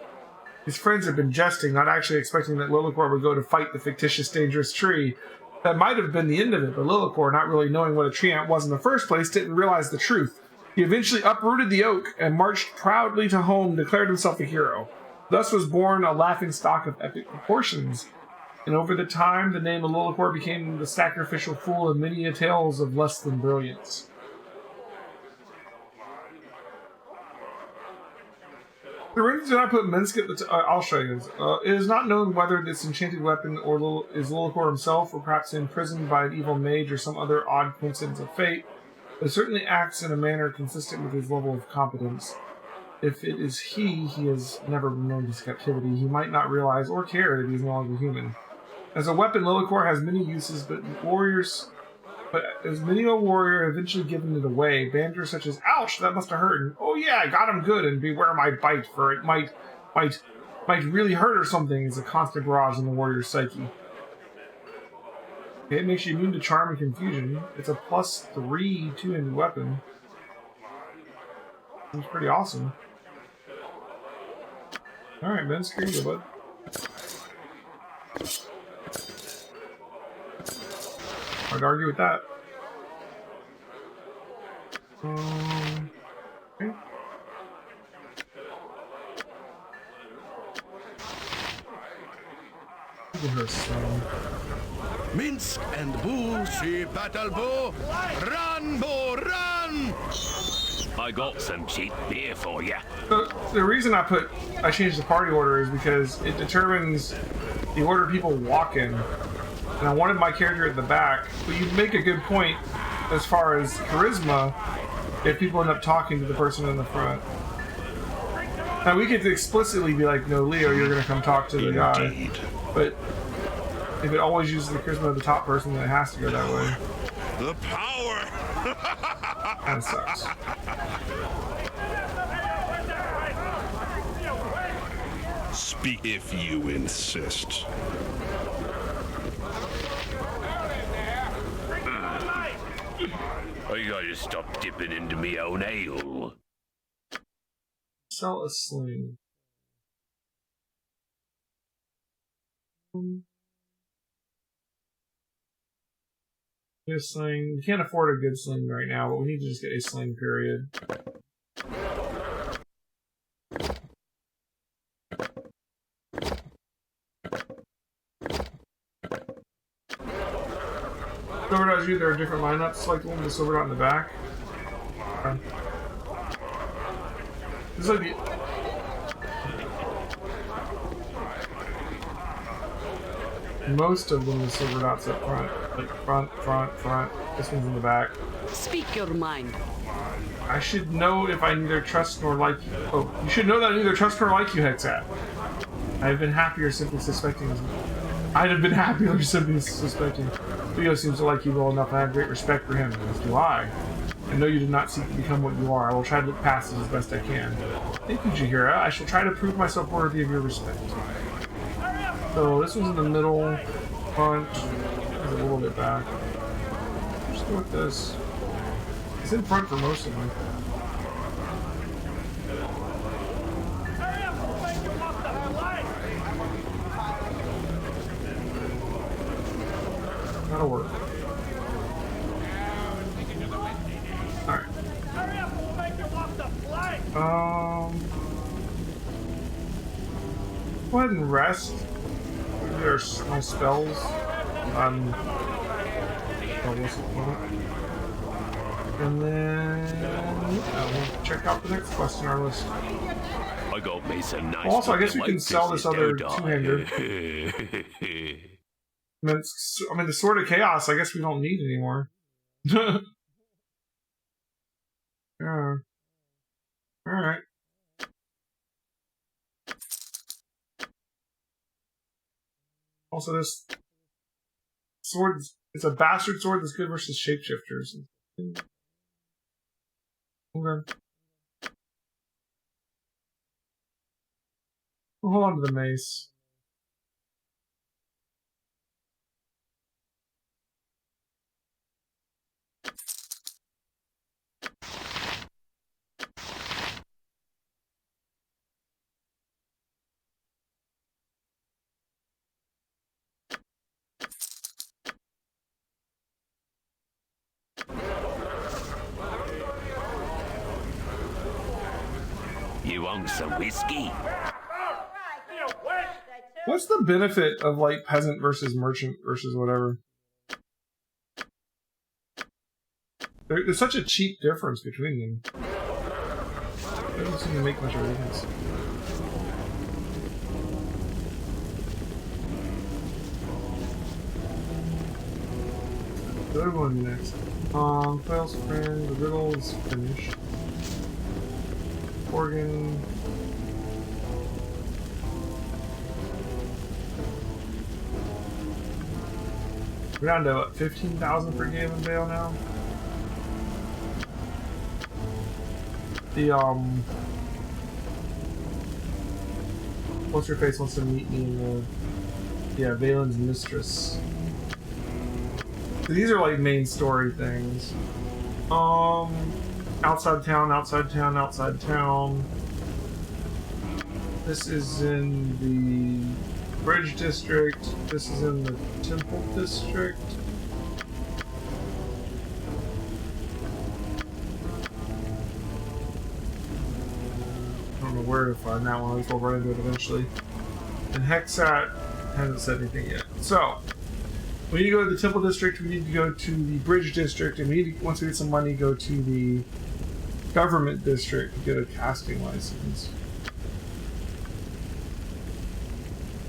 His friends had been jesting, not actually expecting that Lillicore would go to fight the fictitious dangerous tree. That might have been the end of it, but Lillicore, not really knowing what a treant was in the first place, didn't realize the truth. He eventually uprooted the oak and marched proudly to home, declared himself a hero. Thus was born a laughingstock of epic proportions. And over the time, the name of Lillicore became the sacrificial fool of many a tales of less than brilliance. The reason did I put Minsk at the I'll show you. It is not known whether this enchanted weapon is Lillicore himself, or perhaps imprisoned by an evil mage or some other odd coincidence of fate, but it certainly acts in a manner consistent with his level of competence. If it is he has never been known to his captivity, he might not realize or care that he is no longer human. As a weapon, Lillicore has many uses, but as many a warrior eventually given it away, banters such as "Ouch, that must have hurt," and "Oh yeah, I got him good," and "Beware my bite, for it might really hurt or something," is a constant barrage in the warrior's psyche. Okay, it makes you immune to charm and confusion. It's a +3 two-handed weapon. It's pretty awesome. Alright, Ben, screw you, bud. Hard to argue with that. Okay. Look at her song. Minsk and Boo see battle bow. Run, Boo, run! I got some cheap beer for you. So, the reason I changed the party order is because it determines the order people walk in. And I wanted my character at the back, but you make a good point as far as charisma if people end up talking to the person in the front. Now we get to explicitly be like, no, Leo, you're gonna come talk to the guy. But if it always uses the charisma of the top person, then it has to go that way. The power! That sucks. Speak if you insist. I gotta stop dipping into me own ale. Sell a sling. Get a sling. We can't afford a good sling right now, but we need to just get a sling, period. Silver Dot's you, there are different lineups, like the one with the Silver Dot in the back. Okay. This is like the... Most of them, the Silver Dot's up front. Like front. This one's in the back. Speak your mind. I should know if I neither trust nor like you. Oh, you should know that I neither trust nor like you, Hexat. I have been happier simply suspecting. I'd have been happier simply suspecting. Leo seems to like you well enough. I have great respect for him, as do I. I know you did not seek to become what you are. I will try to look past it as best I can. Thank you, Jaheira. I shall try to prove myself worthy of your respect. So this one's in the middle, front, a little bit back. Just go with this. It's in front for most of them. That'll work. Alright. Go ahead and rest. There's my spells. And then we'll check out the next quest on our list. I got me some nice. Also, I guess we can sell this other two-hander. I mean, the Sword of Chaos, I guess we don't need anymore. Yeah. Alright. Also, this sword, it's a bastard sword that's good versus shapeshifters. Okay. We'll hold on to the mace. You want some whiskey? What's the benefit of like peasant versus merchant versus whatever? There's such a cheap difference between them. It doesn't seem to make much of a difference. The other one next. Quail's friend, the riddle is finished. Organ. We're down to what, 15,000 for Game and Bale now? The what's her face wants to meet me in the Valen's mistress. So these are like main story things. Outside town, outside town, outside town. This is in the Bridge District. This is in the Temple District. I don't know where to find that one. I guess we'll run into it eventually. And Hexat hasn't said anything yet. So, we need to go to the Temple District, we need to go to the Bridge District, and we need to, once we get some money, go to the Government District to get a casting license.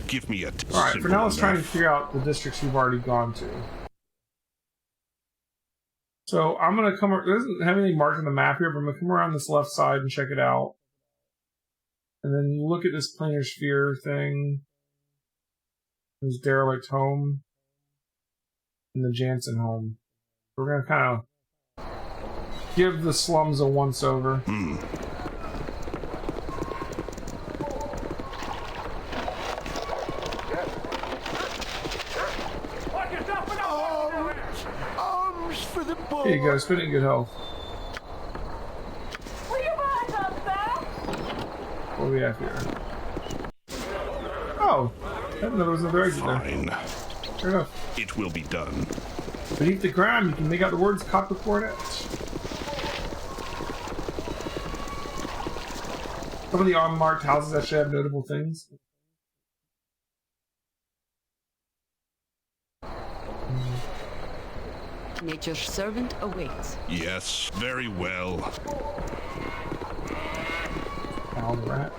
Give me a Alright, for now let's try and figure out the districts we've already gone to. So I'm going to come, it doesn't have anything marked on the map here, but I'm going to come around this left side and check it out. And then look at this planar sphere thing. This derelict home. And the Jansen home. We're going to kind of give the slums a once-over. Here you go, spinning good health. What do we have here? Oh! I didn't know there was another exit there. Fine. Fair enough. It will be done. Beneath the ground, you can make out the words Copper Coronet. Some of the unmarked houses actually have notable things. Nature's servant awaits. Yes, very well. Foul rat.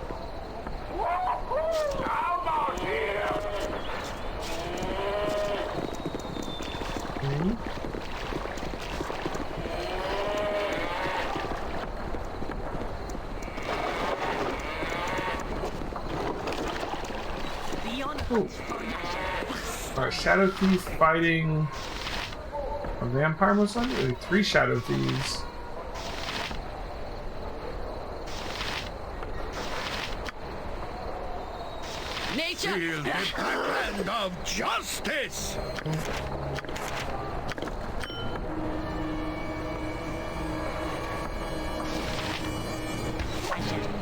Alright, Shadow Thief fighting a vampire most likely? Like 3 Shadow Thieves. Nature! Feel the hand of justice!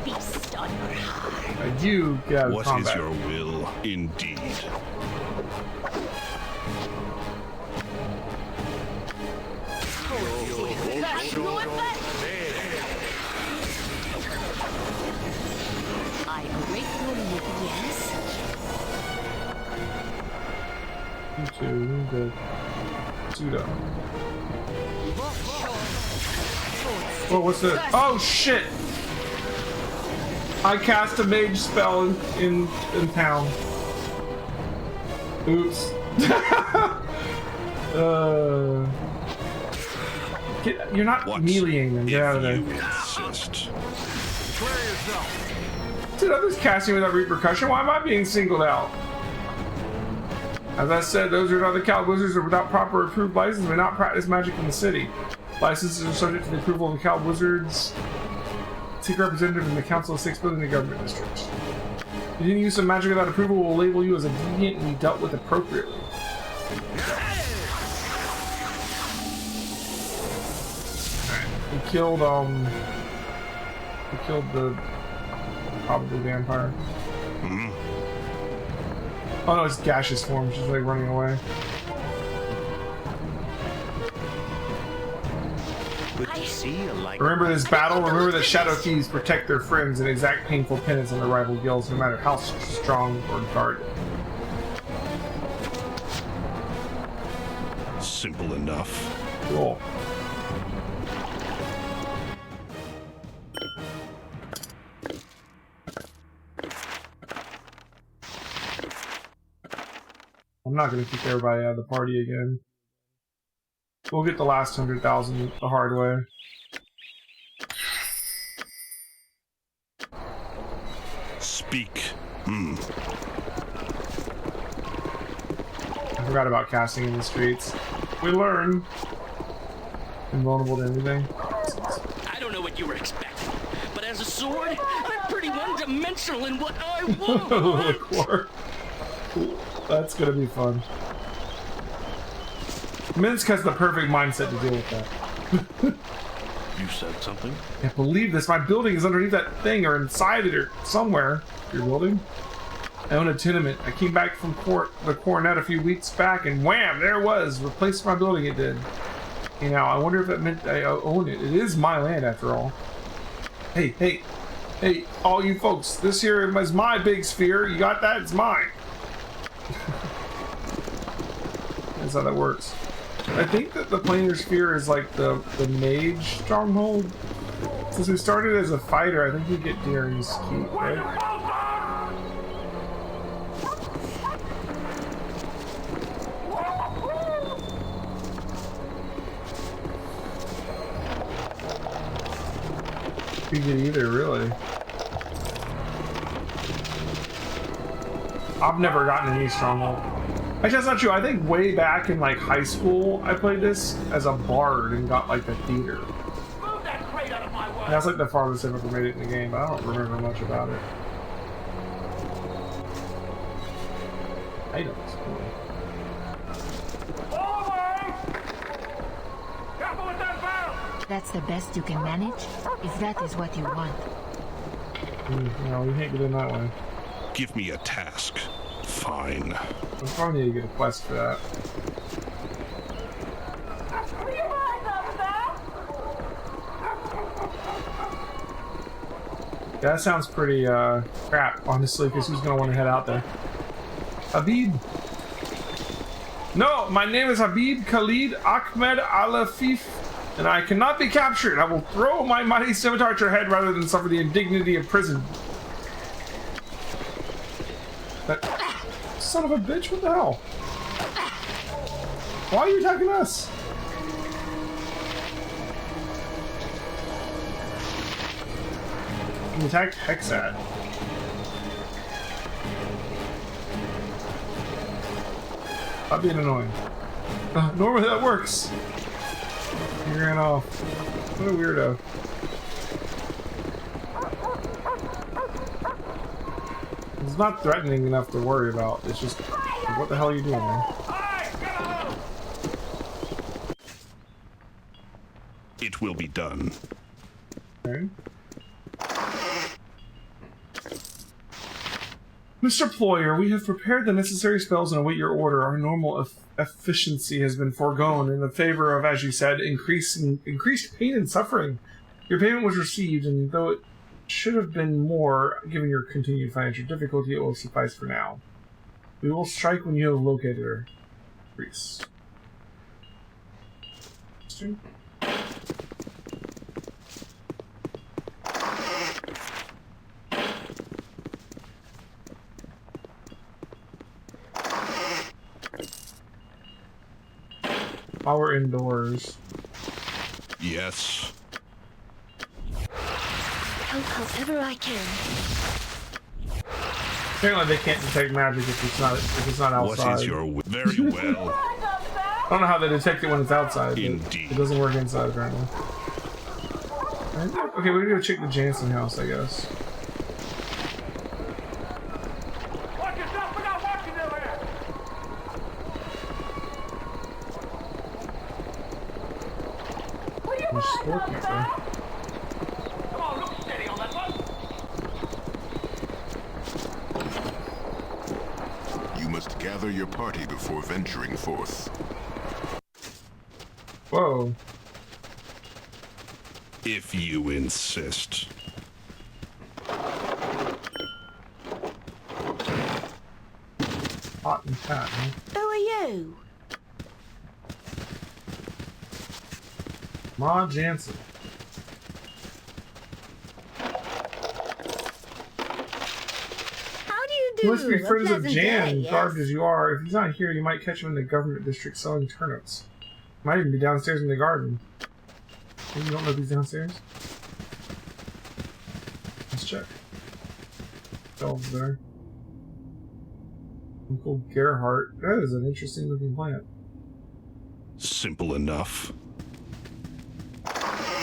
Feast on your heart. I do get out of What combat. is your will, indeed? I await your yes. You two, the pseudo. Oh, what's this? Oh shit! I cast a mage spell in town. Oops. You're not meleeing them. Get out of there. Dude, I'm just casting without repercussion. Why am I being singled out? As I said, those who are not the Cal Wizards or without proper approved license may not practice magic in the city. Licenses are subject to the approval of the Cal Wizards. Seek representative in the Council of 6 building the government district. If you use some magic without approval, will label you as a deviant and be dealt with appropriately. Alright, we killed the probably vampire. Oh no, it's gaseous form. She's like running away. Remember this battle. Remember that Shadow Thieves protect their friends and exact painful penance on their rival guilds, no matter how strong or guarded. Simple enough. Cool. I'm not going to kick everybody out of the party again. We'll get the last 100,000 the hard way. Speak. I forgot about casting in the streets. We learn. Invulnerable to anything. I don't know what you were expecting, but as a sword, I'm pretty one-dimensional in what I want. Cool. That's gonna be fun. Minsk has the perfect mindset to deal with that. You said something? I can't believe this. My building is underneath that thing or inside it or somewhere. Your building? I own a tenement. I came back from the coronet a few weeks back and wham, there it was. Replaced my building, it did. You know, I wonder if it meant I own it. It is my land after all. Hey, all you folks. This here is my big sphere. You got that? It's mine. That's how that works. I think that the planar sphere is like the mage stronghold. Since we started as a fighter, I think we get Deering's keep, right? We get either, really. I've never gotten any stronghold. Actually, that's not true. I think way back in like high school, I played this as a bard and got like the theater. And that's like the farthest I've ever made it in the game, but I don't remember much about it. Items. That's the best you can manage? If that is what you want. No, we can't get in that way. Give me a task. Fine. We probably need to get a quest for that. Yeah, that sounds pretty crap, honestly, because who's gonna want to head out there? Habib! No, my name is Habib Khalid Ahmed Al-Afif, and I cannot be captured. I will throw my mighty scimitar at your head rather than suffer the indignity of prison. That son of a bitch, what the hell? Why are you attacking us? You attacked Hexat. Stop being annoying. Normally that works. He ran off. What a weirdo. It's not threatening enough to worry about. It's just, what the hell are you doing, man? It will be done. Okay. Mr. Ployer, we have prepared the necessary spells and await your order. Our normal efficiency has been foregone in the favor of, as you said, increased pain and suffering. Your payment was received, and though it should have been more, given your continued financial difficulty, it will suffice for now. We will strike when you have located her. Greece. While we're indoors. Yes. Help however I can. Apparently they can't detect magic if it's not outside. What is your will? Very well. I don't know how they detect it when it's outside. Indeed. It doesn't work inside apparently. Okay, we're gonna go check the Jansen house, I guess. Watch yourself, we're not walking over here! There's Scorpion there. Come on, look steady on that one! You must gather your party before venturing forth. Whoa. If you insist. Hot and fat, huh? Who are you? Ma Jansen. How do you do? You must be A friends of pleasant Jan, day, yes. garbed as you are. If he's not here, you might catch him in the government district selling turnips. Might even be downstairs in the garden. Maybe you don't know if he's downstairs? Let's check. Shelves there. Uncle Gerhardt. That is an interesting looking plant. Simple enough. I'm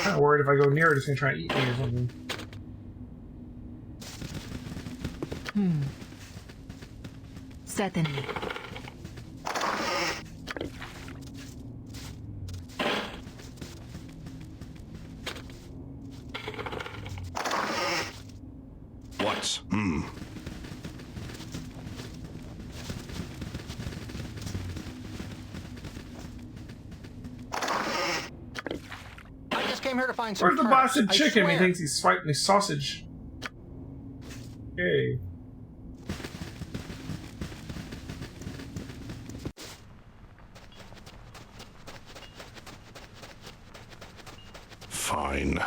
kind of worried if I go near it, it's going to try and eat me or something. Certainly. What? I just came here to find some Where's the turnips, blasted I chicken? He swear. thinks he's swiping his sausage. Okay. Fine.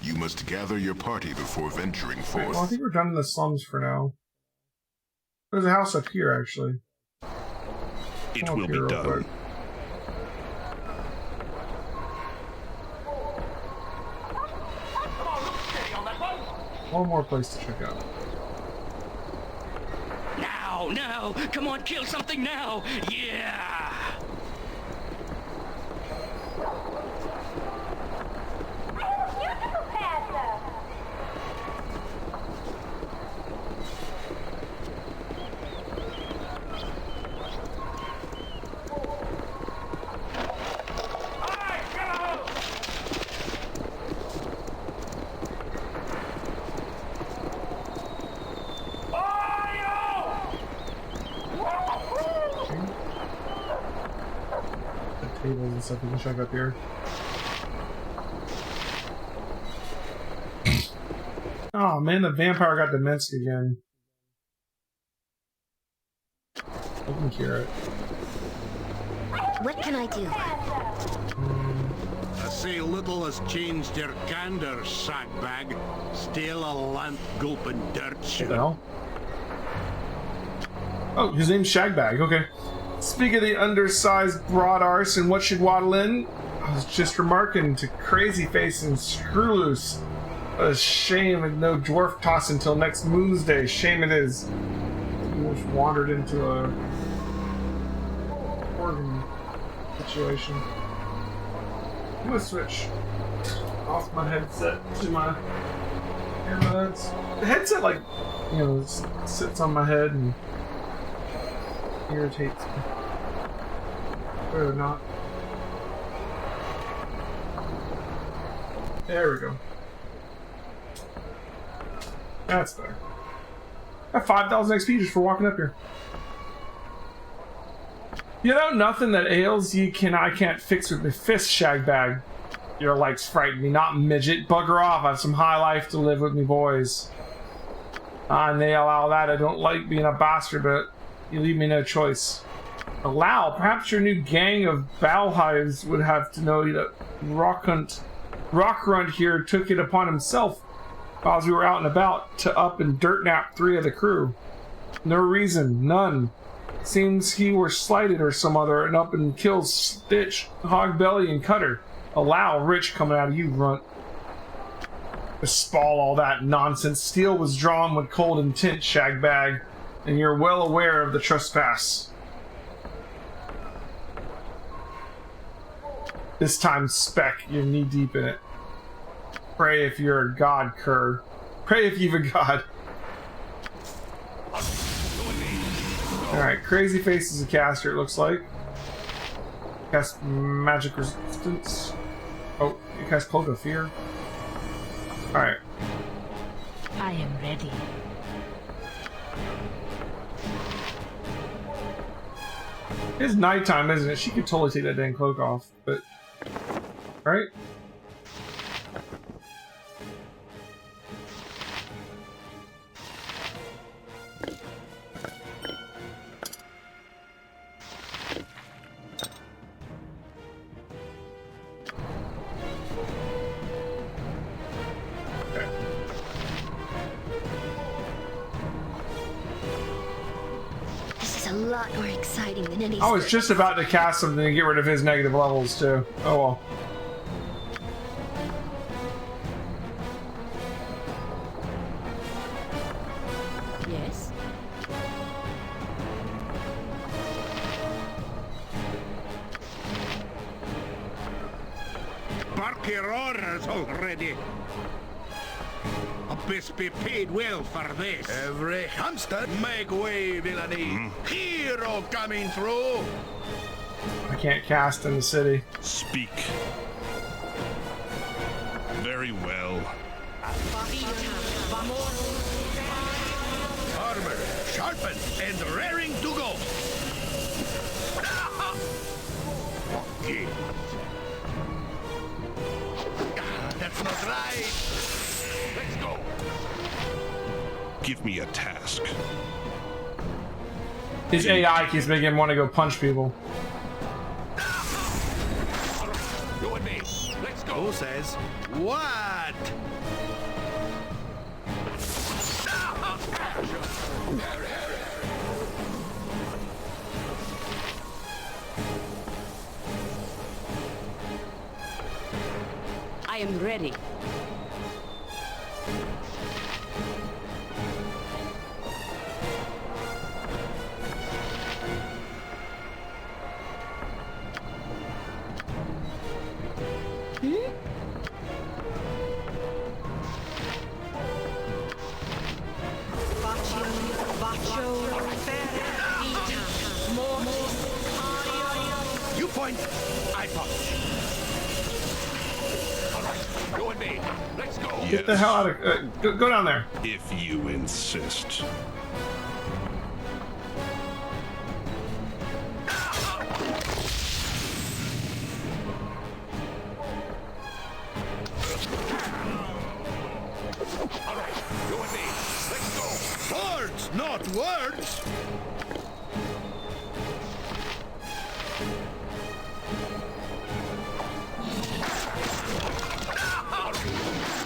You must gather your party before venturing Wait, well, I forth. think we're done in the slums for now. There's a house up here, actually. It Come will up be here real done. quick. Come on, look steady on that one! One more place to check out. Now! Come on, kill something now! Yeah! Beautiful panther! Alright, go! The tables and stuff we can check up here. Oh man, the vampire got demented again. I can cure it. What can I do? I say little has changed your gander, sackbag. Still a lamp gulping dirt What the shit. hell? Oh, his name's Shagbag, okay. Speak of the undersized broad arse and what should waddle in, I was just remarking to crazy face and screw loose. What a shame and no dwarf toss until next Moon's Day. Shame it is. He just wandered into a organ situation. I'm gonna switch off my headset to my earbuds. The headset, like, you know, sits on my head and irritates me. Or not. There we go. That's better. I have 5,000 XP just for walking up here. You know, nothing that ails you I can't fix with my fist, Shagbag. Your legs frighten me, not midget. Bugger off, I have some high life to live with me boys. I nail all that, I don't like being a bastard, but you leave me no choice. Allow, perhaps your new gang of Balhives would have to know that Rockrunt here took it upon himself while we were out and about to up and dirt nap 3 of the crew. No reason, none. Seems he were slighted or some other and up and kills Stitch, Hogbelly, and Cutter. Allow, rich coming out of you, Runt. Bespall all that nonsense. Steel was drawn with cold intent, Shagbag, and you're well aware of the trespass. This time, Spec, you're knee-deep in it. Pray if you're a god, Kerr. Pray if you've a god. Alright, Crazy Face is a caster, it looks like. Cast Magic Resistance. Oh, you cast Cloak of Fear. Alright. I am ready. It's nighttime, isn't it? She could totally take that dang cloak off, but... Right? A lot more exciting than any. I was just about to cast something to get rid of his negative levels too. Oh well. Yes. Bark your orders already. Abyss be paid well for this. Every hamster make way, villainy. Hero coming through. I can't cast in the city. Speak. Very well. Armor sharpened and raring to go. Okay. That's not right. Let's go. Give me a task. His AI keeps making him want to go punch people. You and me. Let's go. Who says what? I am ready. You point, I punch. All right, you and me. Let's go. Get the hell out of go down there. If you insist. All right, you and me. Let's go. Words, not words.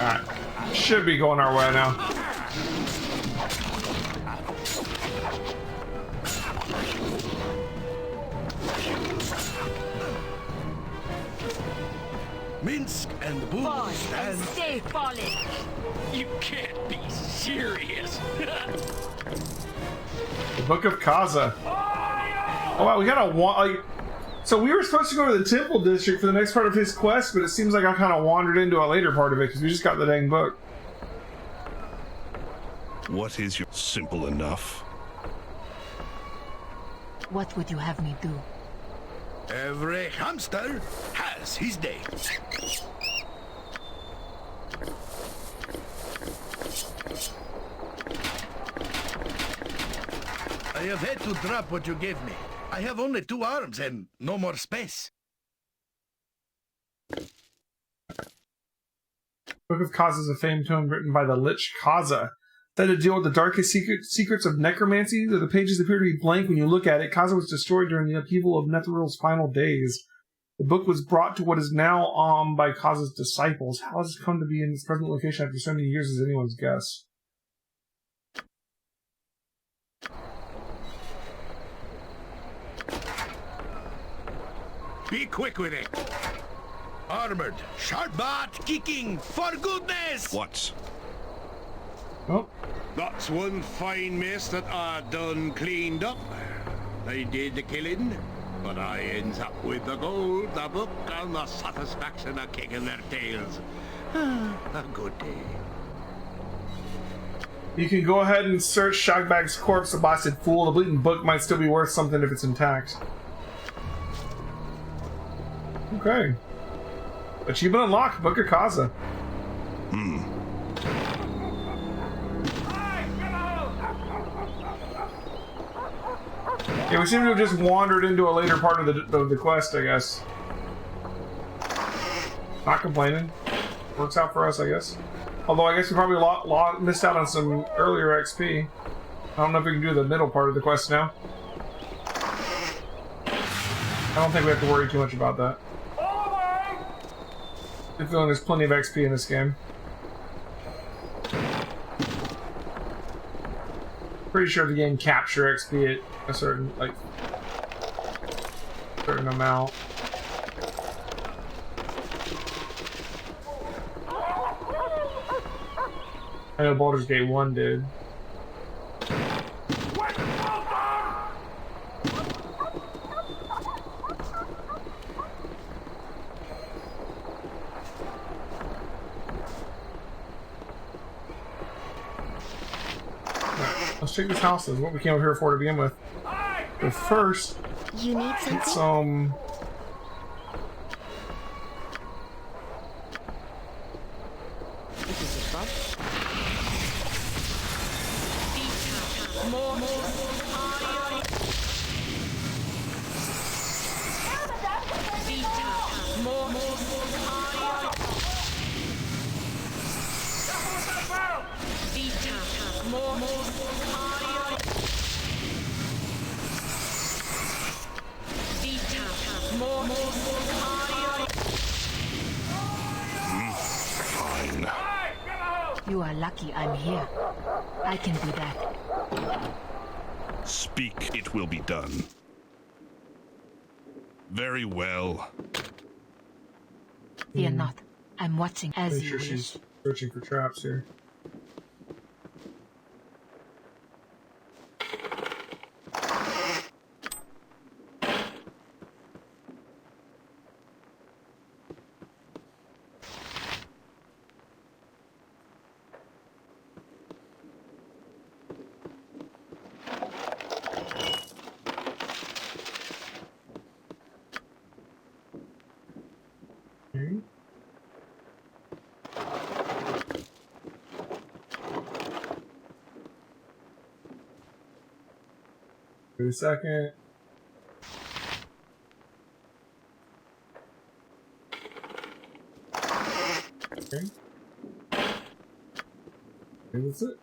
Alright. Should be going our way now. Minsk and booze and Stay falling. You can't be serious. The Book of Kaza. Oh wow, we got a like. So we were supposed to go to the Temple District for the next part of his quest, but it seems like I kind of wandered into a later part of it because we just got the dang book. What is your... Simple enough. What would you have me do? every hamster has his day. I have had to drop what you gave me. I have only 2 arms and no more space. Book of Kaza is a famed tome written by the Lich Kaza. Said to deal with the darkest secrets of necromancy. The pages appear to be blank when you look at it. Kaza was destroyed during the upheaval of Netherrealm's final days. The book was brought to what is now by Kaza's disciples. How has it come to be in its present location after so many years is anyone's guess. Be quick with it. Armored, sharp-bot, kicking, for goodness! What? Oh. That's one fine mess that I done cleaned up. They did the killing, but I ends up with the gold, the book, and the satisfaction of kicking their tails. A good day. You can go ahead and search Shogbag's corpse, the blasted fool. The bleeding book might still be worth something if it's intact. Okay. Achievement unlocked, Book of Kaza. Yeah, we seem to have just wandered into a later part of the quest, I guess. Not complaining. Works out for us, I guess. Although I guess we probably missed out on some earlier XP. I don't know if we can do the middle part of the quest now. I don't think we have to worry too much about that. I'm feeling there's plenty of XP in this game. Pretty sure the game captures XP at a certain amount. I know Baldur's Gate 1 did. Let's check this house. Is what we came over here for to begin with. But first, you need something? get some. You are lucky I'm here. I can do that. Speak, it will be done. Very well. Fear not. I'm watching as Make you sure wish. she's searching for traps here. Wait a second. Okay. Okay, that's it.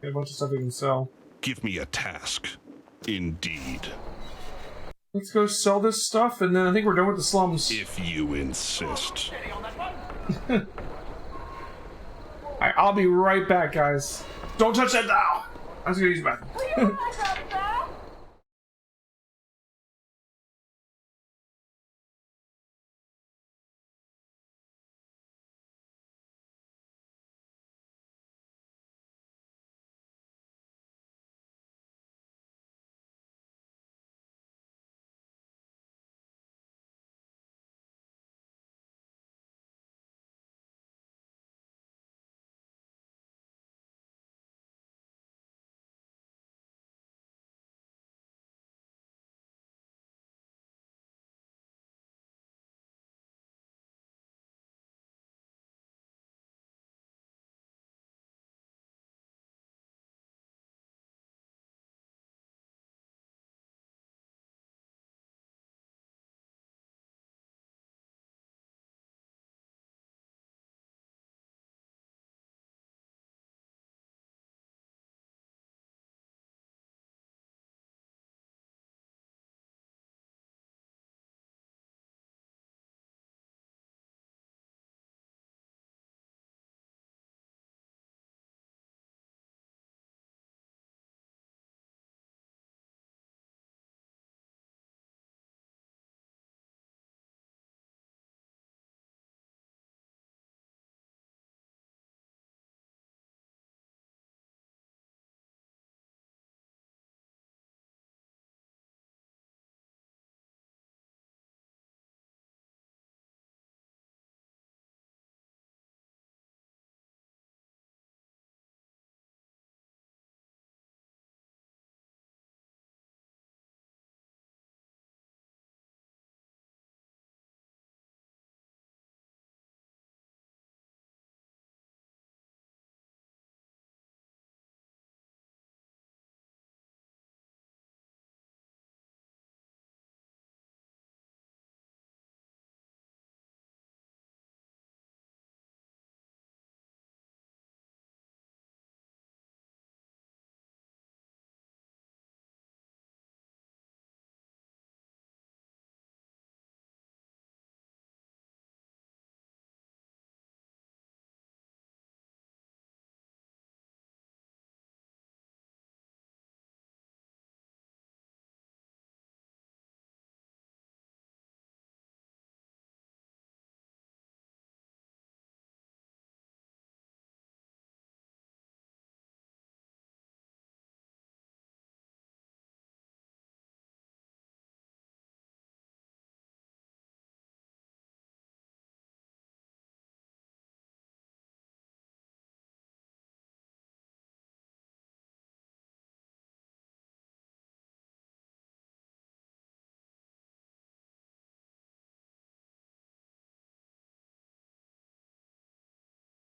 Got a bunch of stuff we can sell. Give me a task. Indeed. Let's go sell this stuff, and then I think we're done with the slums. If you insist. Alright, I'll be right back, guys. Don't touch that dial! I was gonna use the bathroom.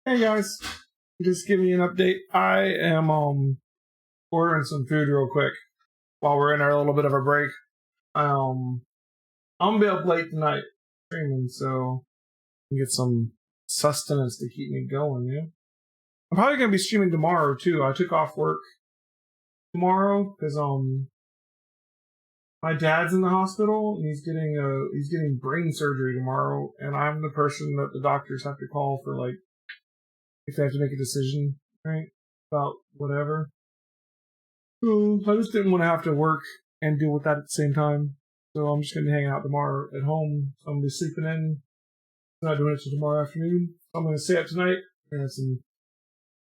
Hey guys, just giving you an update. I am ordering some food real quick while we're in our little bit of a break. I'm gonna be up late tonight streaming, so I can get some sustenance to keep me going. Yeah, I'm probably gonna be streaming tomorrow too. I took off work tomorrow because my dad's in the hospital and he's getting brain surgery tomorrow, and I'm the person that the doctors have to call for like if they have to make a decision, right, about whatever. So I just didn't want to have to work and deal with that at the same time. So I'm just going to hang out tomorrow at home. So I'm going to be sleeping in. I'm not doing it till tomorrow afternoon. So I'm going to stay up tonight. We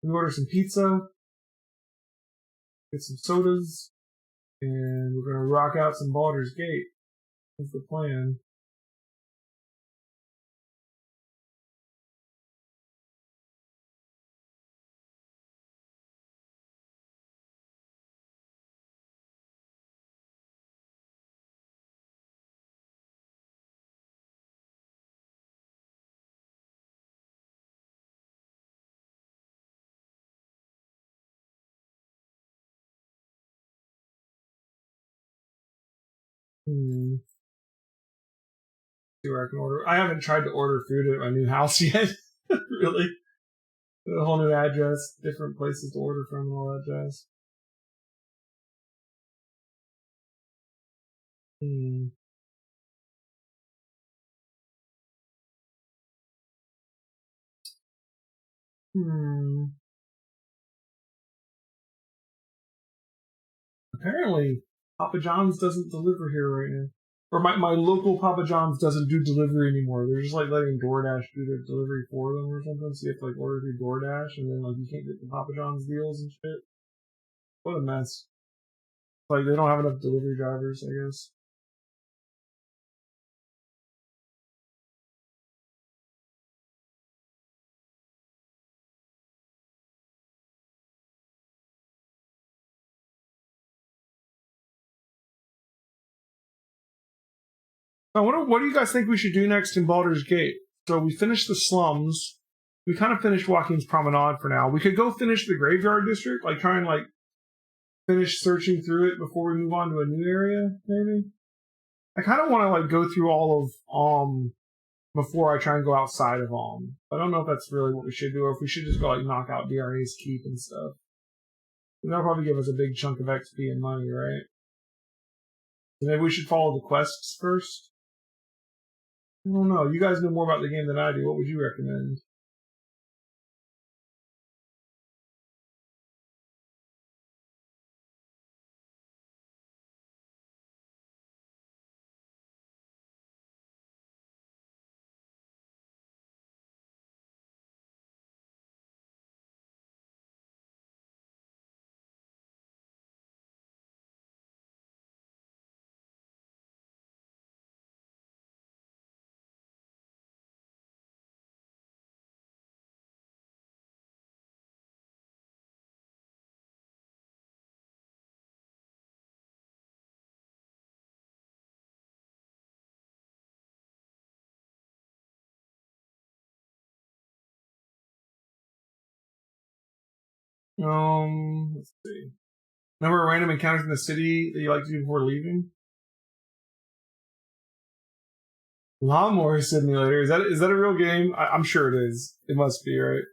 order some pizza, get some sodas, and we're going to rock out some Baldur's Gate. That's the plan. See where I can order. I haven't tried to order food at my new house yet. Really. A whole new address, different places to order from, and all that jazz. Apparently, Papa John's doesn't deliver here right now. Or my local Papa John's doesn't do delivery anymore. They're just like letting DoorDash do their delivery for them or something. So you have to like order through DoorDash, and then like you can't get the Papa John's deals and shit. What a mess. Like they don't have enough delivery drivers, I guess. I wonder, what do you guys think we should do next in Baldur's Gate? So we finished the slums. We kind of finished Joaquin's Promenade for now. We could go finish the Graveyard District, like try and like finish searching through it before we move on to a new area, maybe. I kind of want to like go through all of before I try and go outside of I don't know if that's really what we should do, or if we should just go like knock out DRA's keep and stuff. That'll probably give us a big chunk of XP and money, right? So maybe we should follow the quests first. I don't know. You guys know more about the game than I do. What would you recommend? Let's see. Number of random encounters in the city that you like to do before leaving? Lawnmower Simulator. Is that a real game? I'm sure it is. It must be, right?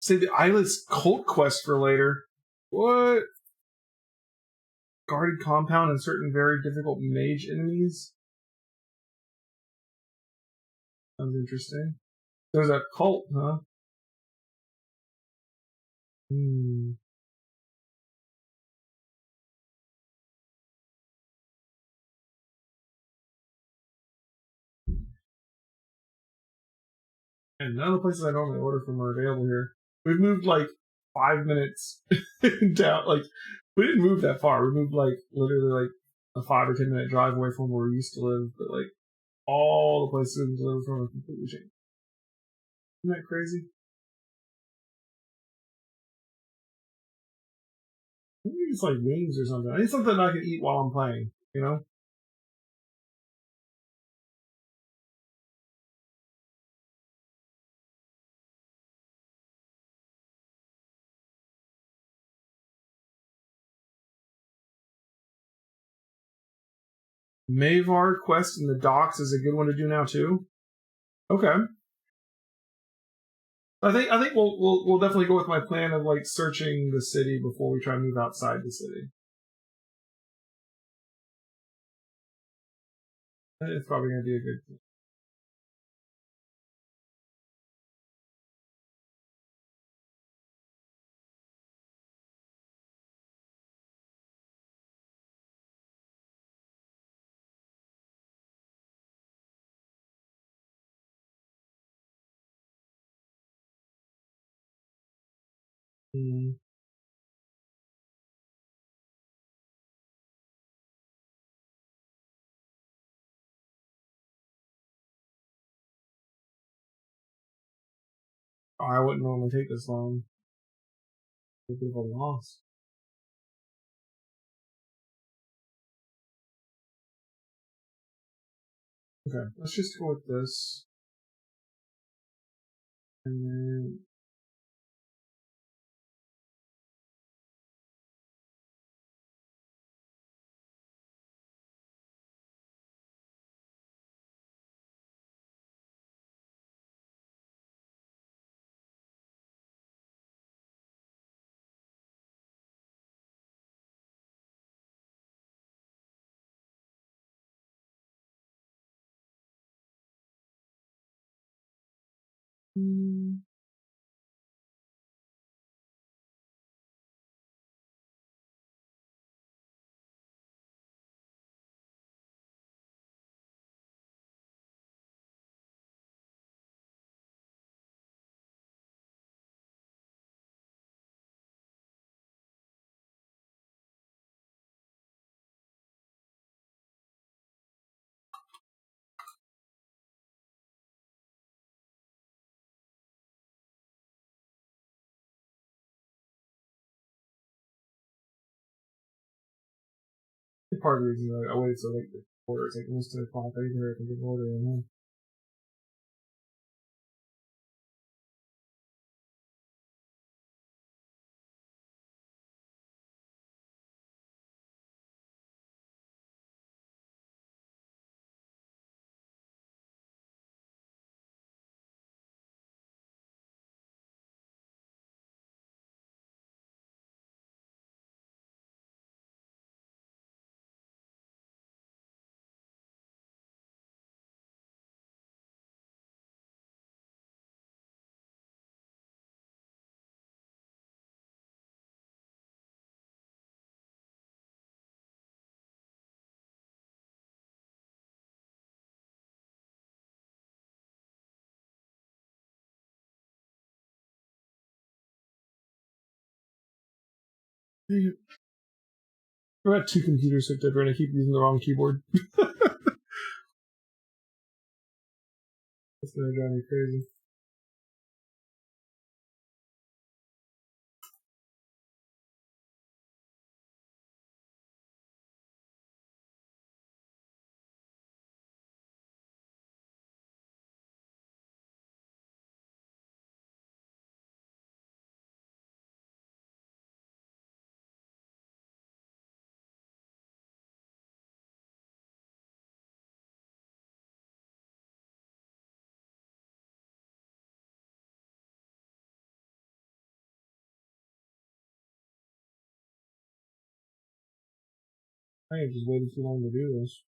Say the Eyeless Cult quest for later. What? Guarded compound and certain very difficult mage enemies. Sounds interesting. There's a cult, huh? And none of the places I normally order from are available here. We've moved like 5 minutes down. Like, we didn't move that far. We moved like literally like a 5 or 10 minute drive away from where we used to live. But like, all the places we live from are completely changed. Isn't that crazy? Maybe it's like wings or something. I need something I can eat while I'm playing, you know? Mavar quest in the docks is a good one to do now too. Okay. I think we'll definitely go with my plan of like searching the city before we try to move outside the city. It's probably going to be a good thing. Oh, I wouldn't normally take this long. A bit of a loss. Okay, let's just go with this. And then part of the reason I waited so late to order is like almost 2 o'clock. I didn't can get an order in here. I've got 2 computers hooked up here and I keep using the wrong keyboard. That's gonna drive me crazy. I have just waited too long to do this.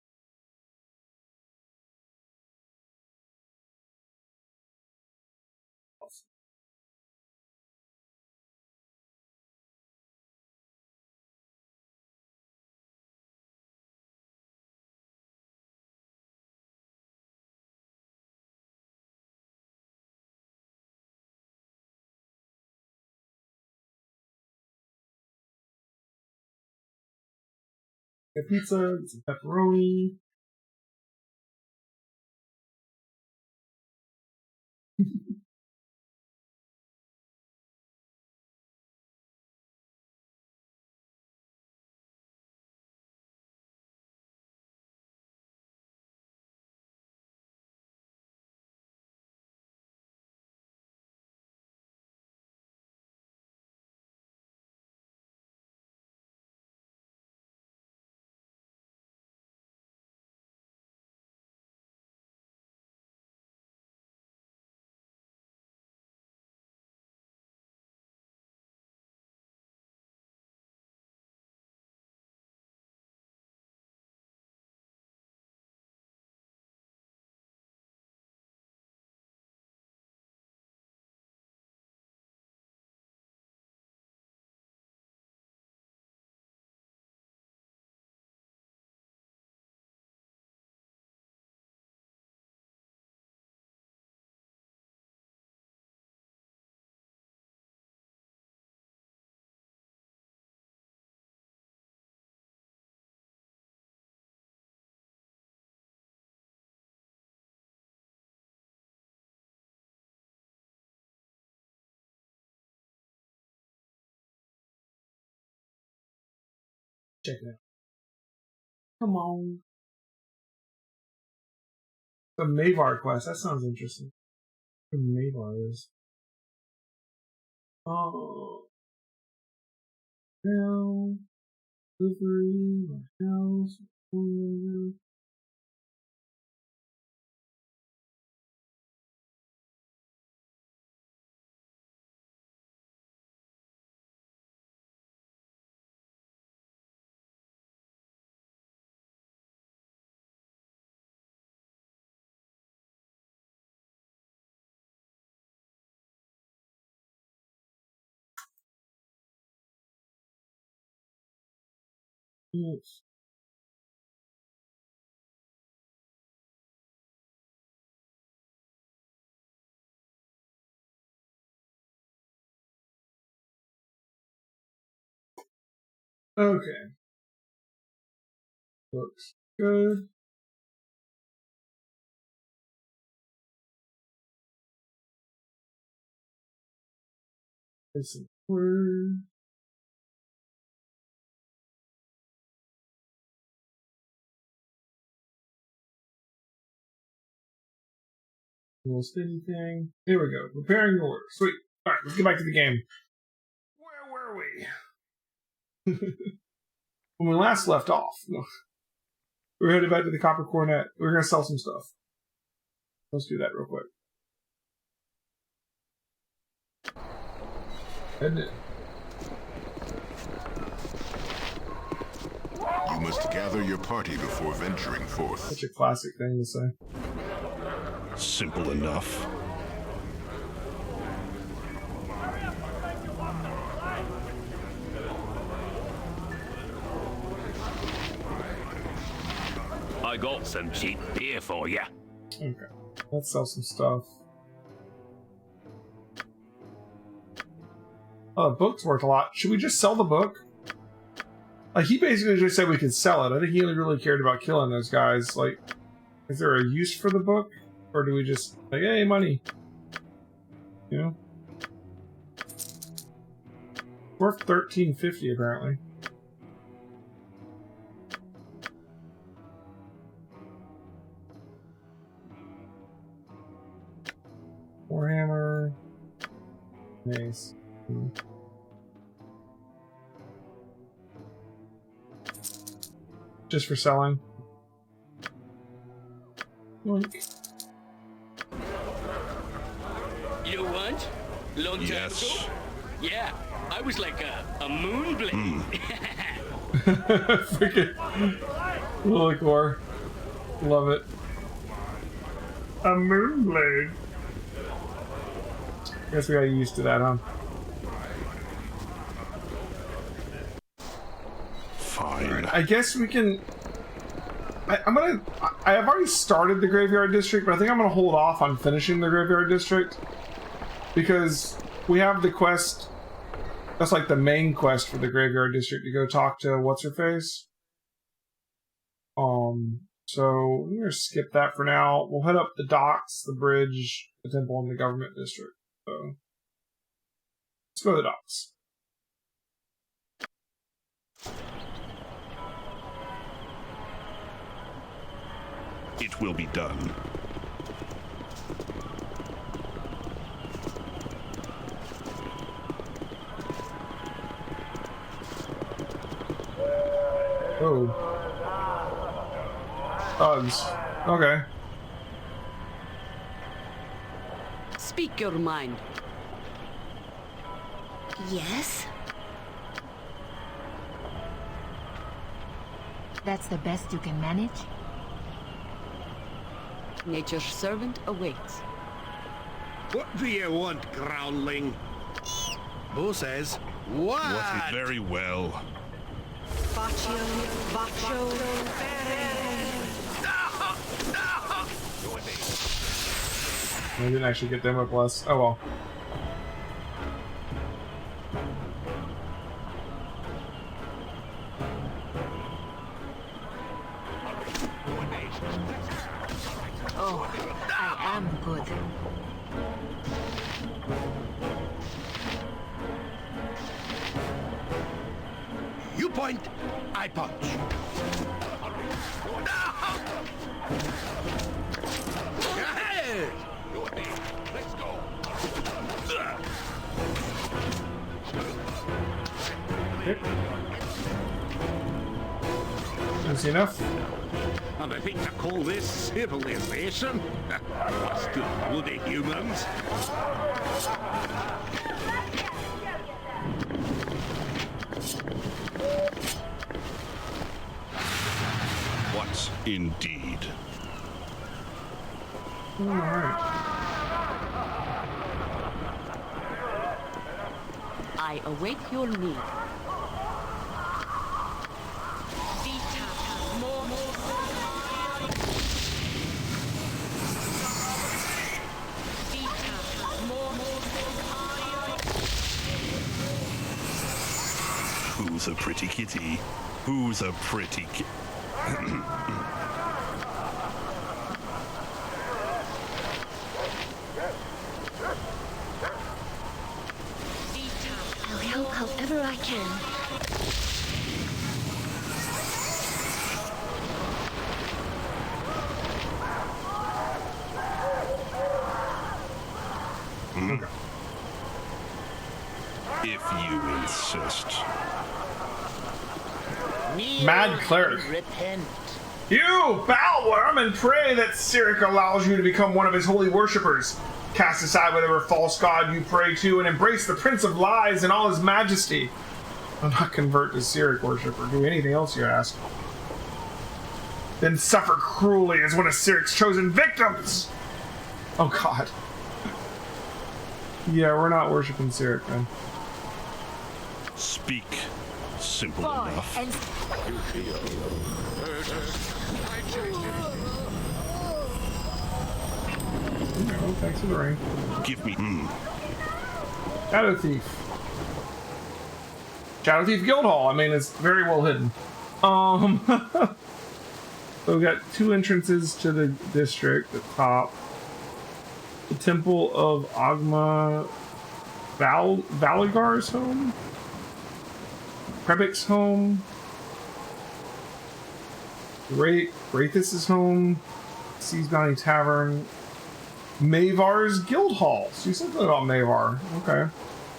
Got pizza, some pepperoni. Check it out. Come on. The Mavar quest. That sounds interesting. What Mavar is. Oh. Now. Delivery. My house. Yes. Okay. Looks good. This is word. Almost anything. Here we go. Preparing your order. Sweet. Alright, let's get back to the game. Where were we? When we last left off, we were headed back to the Copper Cornet. We were going to sell some stuff. Let's do that real quick. Heading in. You must gather your party before venturing forth. Such a classic thing to say. Simple enough. I got some cheap beer for you. Okay, let's sell some stuff. Oh, the book's worth a lot. Should we just sell the book? Like, he basically just said we could sell it. I think he only really cared about killing those guys. Like, is there a use for the book? Or do we just, like, hey, money? You know? Worth $13.50 apparently. Warhammer. Nice. Just for selling. Yoink. You want? Long time Yes. ago? Yeah, I was like a moonblade. Freaking liquor. Love it. A moonblade. Guess we got used to that, huh? Fine. Right, I guess we can. I have already started the Graveyard District, but I think I'm gonna hold off on finishing the Graveyard District because we have the quest. That's like the main quest for the Graveyard District to go talk to what's her face. So we're gonna skip that for now. We'll head up the docks, the bridge, the temple, and the government district. So let's go to the docks. It will be done. Oh. Thugs. Okay. Speak your mind. Yes? That's the best you can manage? Nature's servant awaits. What do you want, groundling? Who says what? What is very well. We didn't actually get them up less. Oh well. Oh, I am good. You point, I punch. Hey! Let's go. That's enough. And I think to call this civilization. What's the bloody humans? What indeed? Alright. I await your need. Who's a pretty kitty? Who's a pretty kitty? I'll help however I can. If you insist. Mad cleric. Repent. You, foul worm, and pray that Cyric allows you to become one of his holy worshippers. Cast aside whatever false god you pray to and embrace the Prince of Lies in all his majesty. Do not convert to Cyric worship or do anything else you ask. Then suffer cruelly as one of Cyric's chosen victims. Oh god. Yeah, we're not worshiping Cyric then. Speak simple Boy, enough. and No, thanks for the ring. Give me. Shadow Thief. Shadow Thief Guildhall. I mean, it's very well hidden. So we got two entrances to the district at the top. The Temple of Agma Valigar's home. Prebic's home. Wraithis' home. Seas Bounty Tavern. Mavar's Guildhall. So you said something about Mavar. Okay.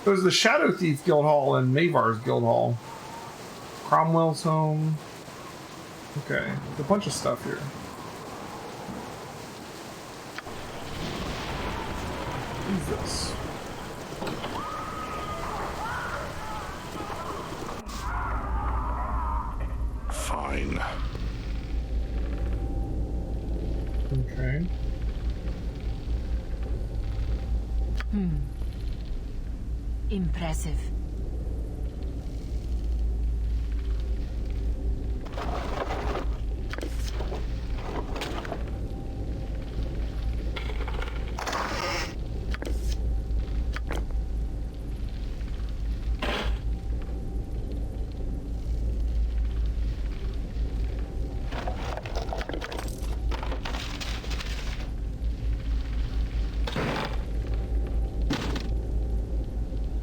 There's the Shadow Thief Guildhall and Mavar's Guildhall. Cromwell's home. Okay. There's a bunch of stuff here. Who's this? Fine. Okay. impressive.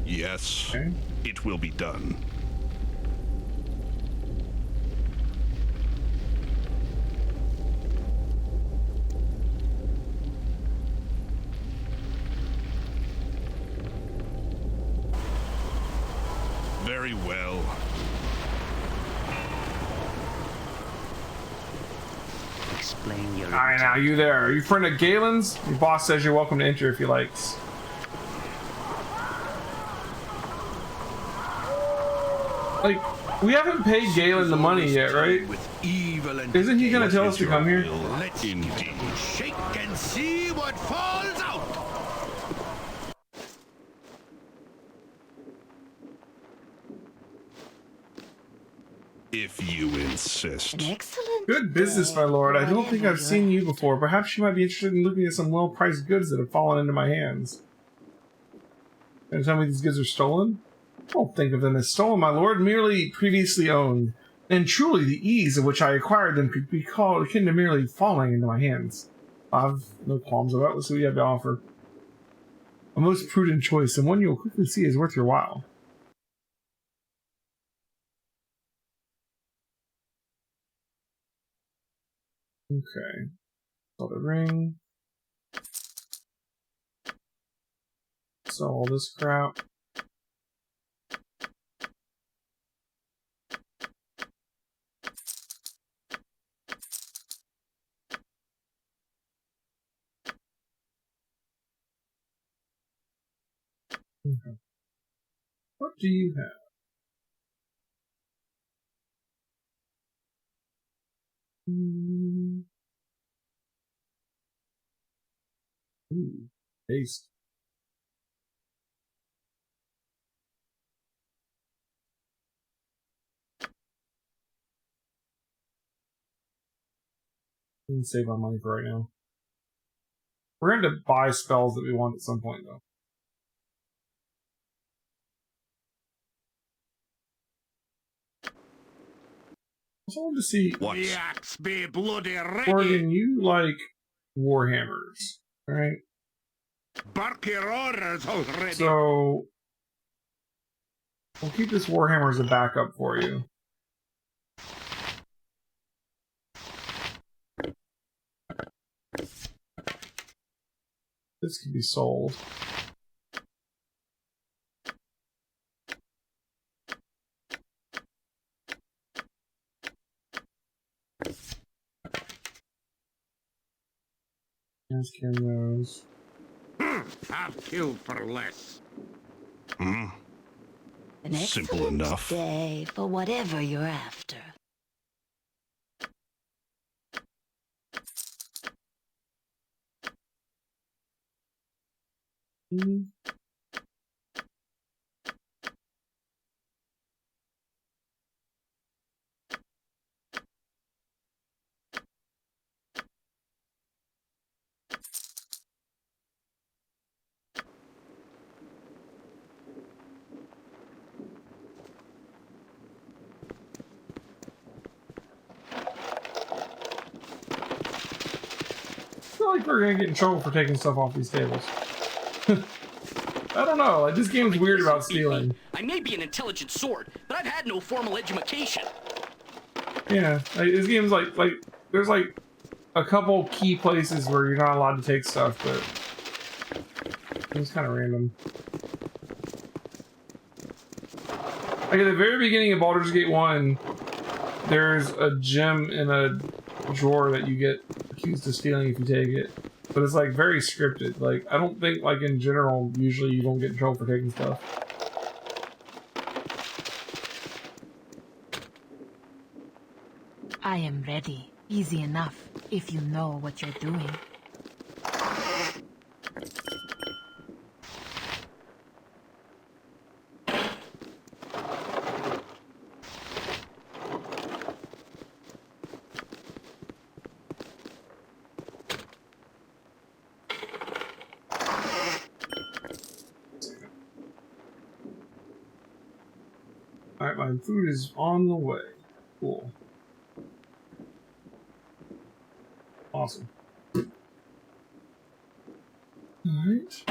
Yes, Okay. it will be done. Very well. Explain your... Alright, now you there. Are you friend of Galen's? Your boss says you're welcome to enter if he likes. Like, we haven't paid Galen the money yet, right? With evil and Isn't he gonna What tell is us to your come here? will? Let's Indeed. shake and see what falls out. If you insist. An excellent Good business, my lord. I don't think I've seen you before. Perhaps you might be interested in looking at some well-priced goods that have fallen into my hands. Gonna tell me these goods are stolen? Don't think of them as stolen, my lord. Merely previously owned. And truly, the ease of which I acquired them could be called akin to merely falling into my hands. I've no qualms about it. Let's see what you have to offer. A most prudent choice, and one you'll quickly see is worth your while. Okay. Sell the ring. Sell all this crap. Okay. What do you have? Ooh, taste. We can save our money for right now. We're going to buy spells that we want at some point, though. I just wanted to see. What? The axe be bloody ready. Morgan, you like Warhammers, right? Bark your orders already. So we'll keep this Warhammer as a backup for you. This can be sold. Let's carry those. I've killed for less. Hmm? An Simple excellent enough. day for whatever you're after. I feel like we're gonna get in trouble for taking stuff off these tables. I don't know. Like, this game's weird about stealing. I may be an intelligent sword, but I've had no formal education. Yeah, like, this game's like there's like a couple key places where you're not allowed to take stuff, but it's kind of random. Like at the very beginning of Baldur's Gate 1, there's a gem in a drawer that you get accused of stealing if you take it. But it's like very scripted. Like, I don't think like in general, usually you don't get in trouble for taking stuff. I am ready. Easy enough, if you know what you're doing. Alright, my food is on the way. Cool. Awesome. Alright.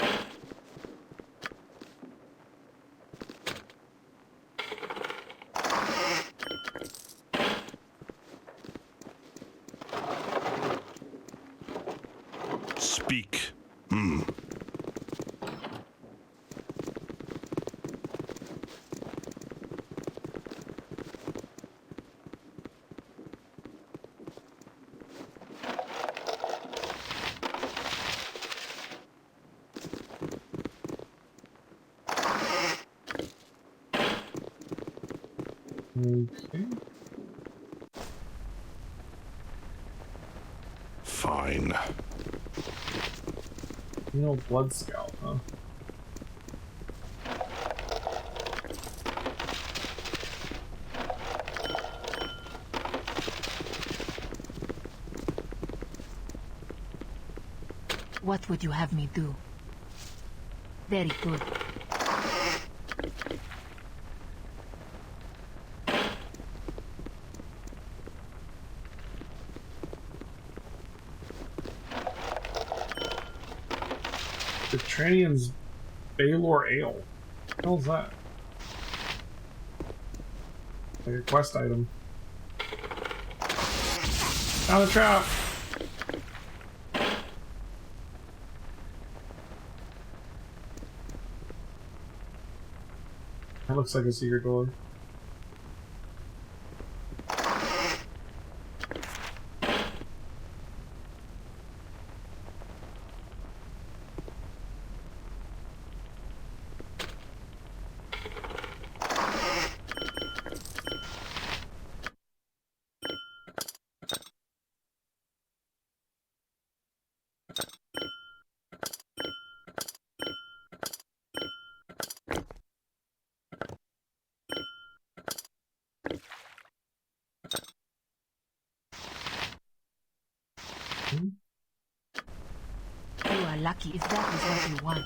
Speak. Hmm. Okay. Fine. You know, blood scout, huh? What would you have me do? Very good. The Tranian's Baldur Ale. What the hell is that? Like a quest item. Found the trap! That looks like a secret door. You are lucky if that is what you want.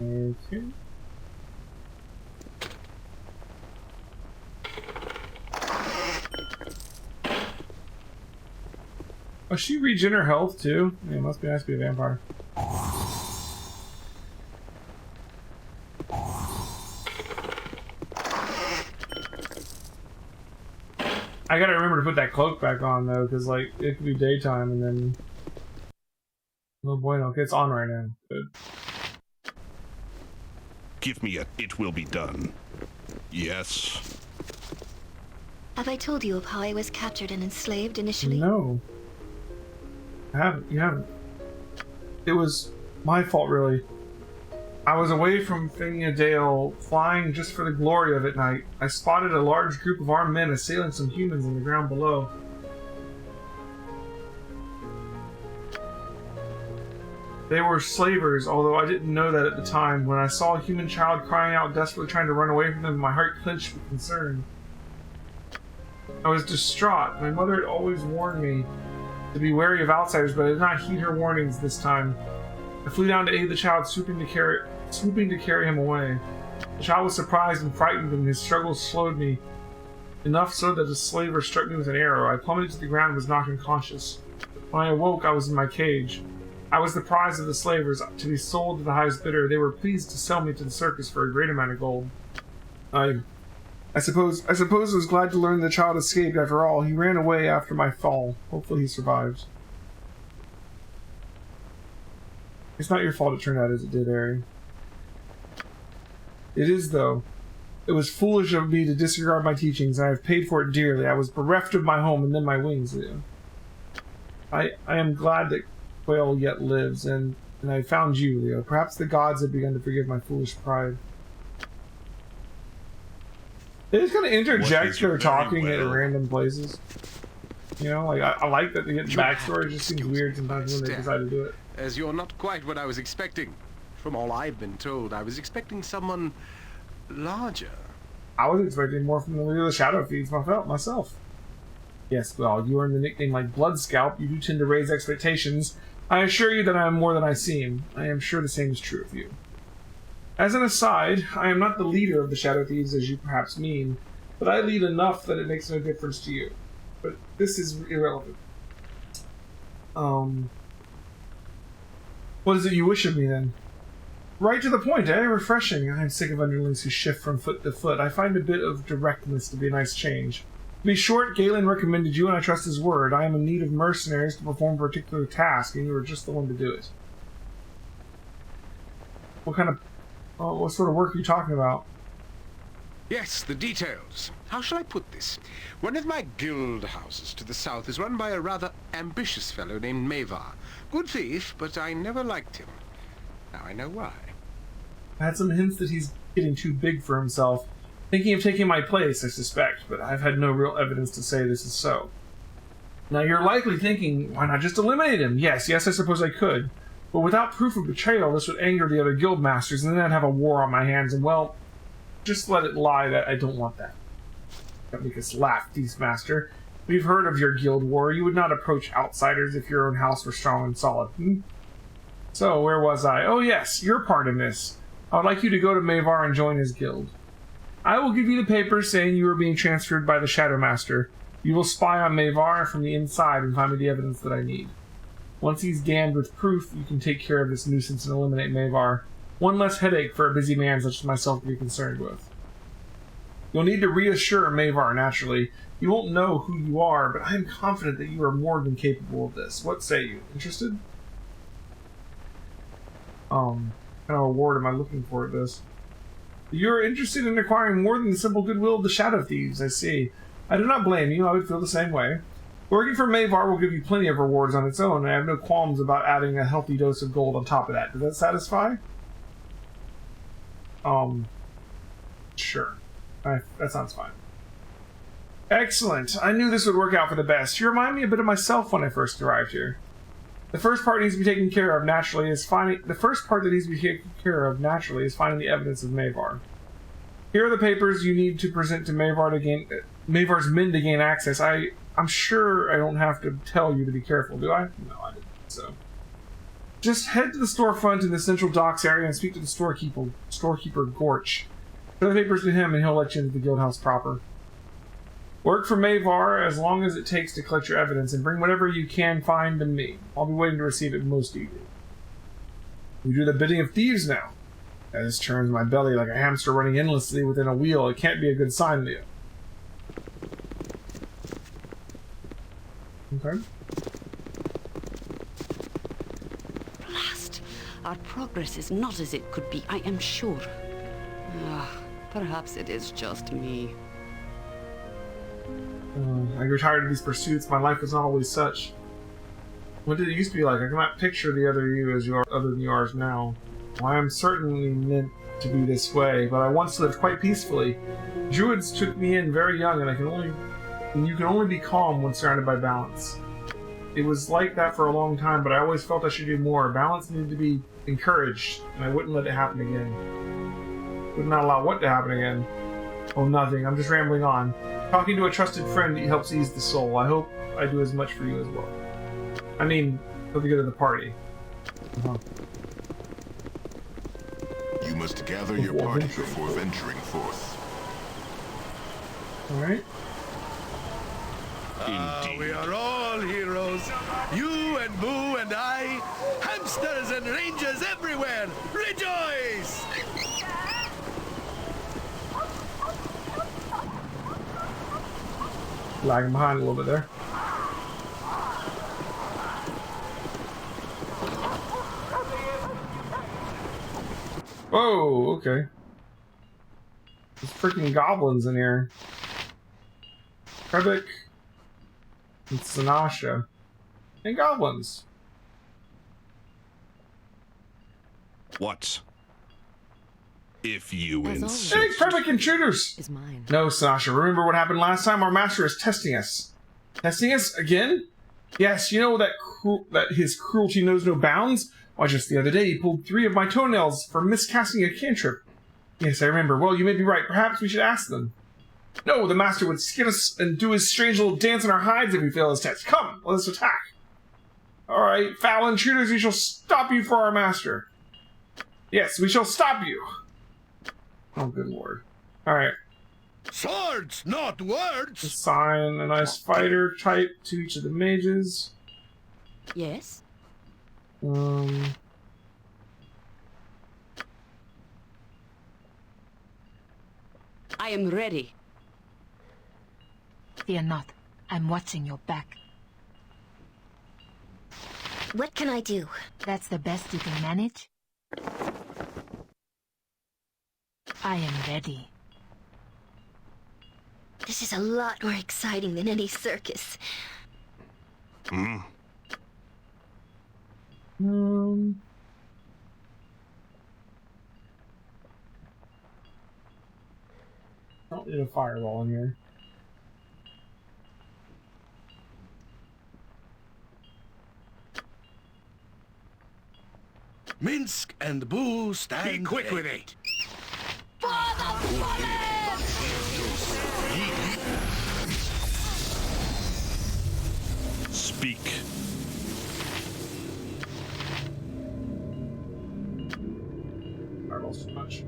Okay. Oh, she regen her health too? Yeah, it must be nice to be a vampire. I gotta remember to put that cloak back on though, because like it could be daytime and then no bueno. Okay, it's on right now. Good. Give me it will be done. Yes. Have I told you of how I was captured and enslaved initially? No. I haven't. You haven't. It was my fault, really. I was away from Fania Dale, flying just for the glory of it night. I spotted a large group of armed men assailing some humans on the ground below. They were slavers, although I didn't know that at the time. When I saw a human child crying out, desperately trying to run away from them, my heart clenched with concern. I was distraught. My mother had always warned me to be wary of outsiders, but I did not heed her warnings this time. I flew down to aid the child, swooping to carry him away. The child was surprised and frightened, and his struggles slowed me, enough so that a slaver struck me with an arrow. I plummeted to the ground and was knocked unconscious. When I awoke, I was in my cage. I was the prize of the slavers, to be sold to the highest bidder. They were pleased to sell me to the circus for a great amount of gold. I suppose I was glad to learn the child escaped after all. He ran away after my fall. Hopefully he survives. It's not your fault it turned out as it did, Ari. It is, though. It was foolish of me to disregard my teachings, and I have paid for it dearly. I was bereft of my home and then my wings. I am glad that Quail yet lives, and I found you, Leo. Perhaps the gods have begun to forgive my foolish pride. They just kind of interject their talking at random places. You know, like, I like that they get the backstory. It just seems weird sometimes when they decide to do it. As you're not quite what I was expecting. From all I've been told, I was expecting someone larger. I was expecting more from the leader of the Shadow Thieves myself. Yes, well, you earned the nickname like Blood Scalp. You do tend to raise expectations. I assure you that I am more than I seem. I am sure the same is true of you. As an aside, I am not the leader of the Shadow Thieves as you perhaps mean, but I lead enough that it makes no difference to you. But this is irrelevant. What is it you wish of me, then? Right to the point, eh? Refreshing. I am sick of underlings who shift from foot to foot. I find a bit of directness to be a nice change. To be short, Galen recommended you, and I trust his word. I am in need of mercenaries to perform a particular task, and you are just the one to do it. What sort of work are you talking about? Yes, the details. How shall I put this? One of my guild houses to the south is run by a rather ambitious fellow named Mavar. Good thief, but I never liked him. Now I know why. I had some hints that he's getting too big for himself. Thinking of taking my place, I suspect, but I've had no real evidence to say this is so. Now you're likely thinking, why not just eliminate him? Yes, I suppose I could. But without proof of betrayal, this would anger the other guild masters, and then I'd have a war on my hands, and well, just let it lie that I don't want that. Don't make us laugh, Beastmaster. We've heard of your guild war. You would not approach outsiders if your own house were strong and solid. So, where was I? Oh yes, your part in this. I would like you to go to Mavar and join his guild. I will give you the papers saying you are being transferred by the Shadow Master. You will spy on Mavar from the inside and find me the evidence that I need. Once he's damned with proof, you can take care of this nuisance and eliminate Mavar. One less headache for a busy man such as myself to be concerned with. You'll need to reassure Mavar naturally. You won't know who you are, but I am confident that you are more than capable of this. What say you? Interested? What kind of reward am I looking for at this? You're interested in acquiring more than the simple goodwill of the Shadow Thieves, I see. I do not blame you, I would feel the same way. Working for Mavar will give you plenty of rewards on its own, and I have no qualms about adding a healthy dose of gold on top of that. Does that satisfy? Sure. That sounds fine. Excellent. I knew this would work out for the best. You remind me a bit of myself when I first arrived here. The first part needs to be taken care of naturally is finding the evidence of Mavar. Here are the papers you need to present to Mavar to gain Mavar's men to gain access. I'm sure I don't have to tell you to be careful, do I? No, I didn't. So just head to the storefront in the central docks area and speak to the storekeeper Gorch. Show the papers to him and he'll let you into the guild house proper. Work for Mavar as long as it takes to collect your evidence, and bring whatever you can find to me. I'll be waiting to receive it most eagerly. We do the bidding of thieves now. This turns my belly like a hamster running endlessly within a wheel. It can't be a good sign, Leo. Okay. Blast! Our progress is not as it could be, I am sure. Perhaps it is just me. I grew tired of these pursuits. My life was not always such. What did it used to be like? I cannot picture the other you as you are, other than yours now. Well, I am certainly meant to be this way, but I once lived quite peacefully. Druids took me in very young, and you can only be calm when surrounded by balance. It was like that for a long time, but I always felt I should do more. Balance needed to be encouraged, and I wouldn't let it happen again. Would not allow what to happen again? Oh, nothing. I'm just rambling on. Talking to a trusted friend helps ease the soul. I hope I do as much for you as well. I mean, for the good of the party. You must gather your party before venturing forth. Alright. We are all heroes. You and Boo and I. Hamsters and rangers everywhere. Rejoice! Lagging behind a little bit there. Whoa, okay. There's freaking goblins in here. Krebik and Sanasha. And goblins. What? If you insist. Hey, Krebik intruders! Is mine. No, Sanasha, remember what happened last time? Our master is testing us. Testing us again? Yes, you know that his cruelty knows no bounds? Why, just the other day he pulled 3 of my toenails for miscasting a cantrip. Yes, I remember. Well, you may be right. Perhaps we should ask them. No, the master would skin us and do his strange little dance on our hides if we fail his test. Come, let us attack. Alright, foul intruders, we shall stop you for our master. Yes, we shall stop you. Oh, good lord. Alright. Swords, not words! Assign a nice fighter type to each of the mages. Yes? I am ready. Fear not. I'm watching your back. What can I do? That's the best you can manage? I am ready. This is a lot more exciting than any circus. Don't need a fireball in here. Minsk and Boo stand. Be quick with it. Speak. Fireball's too much.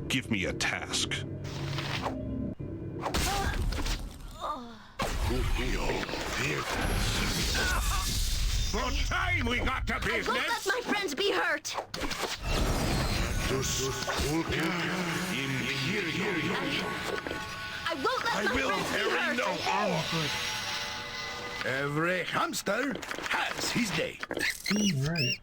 Give me a task. What time we got to I business? won't let my friends be hurt! I won't let my friends be hurt. no more. Every hamster has his day. Alright.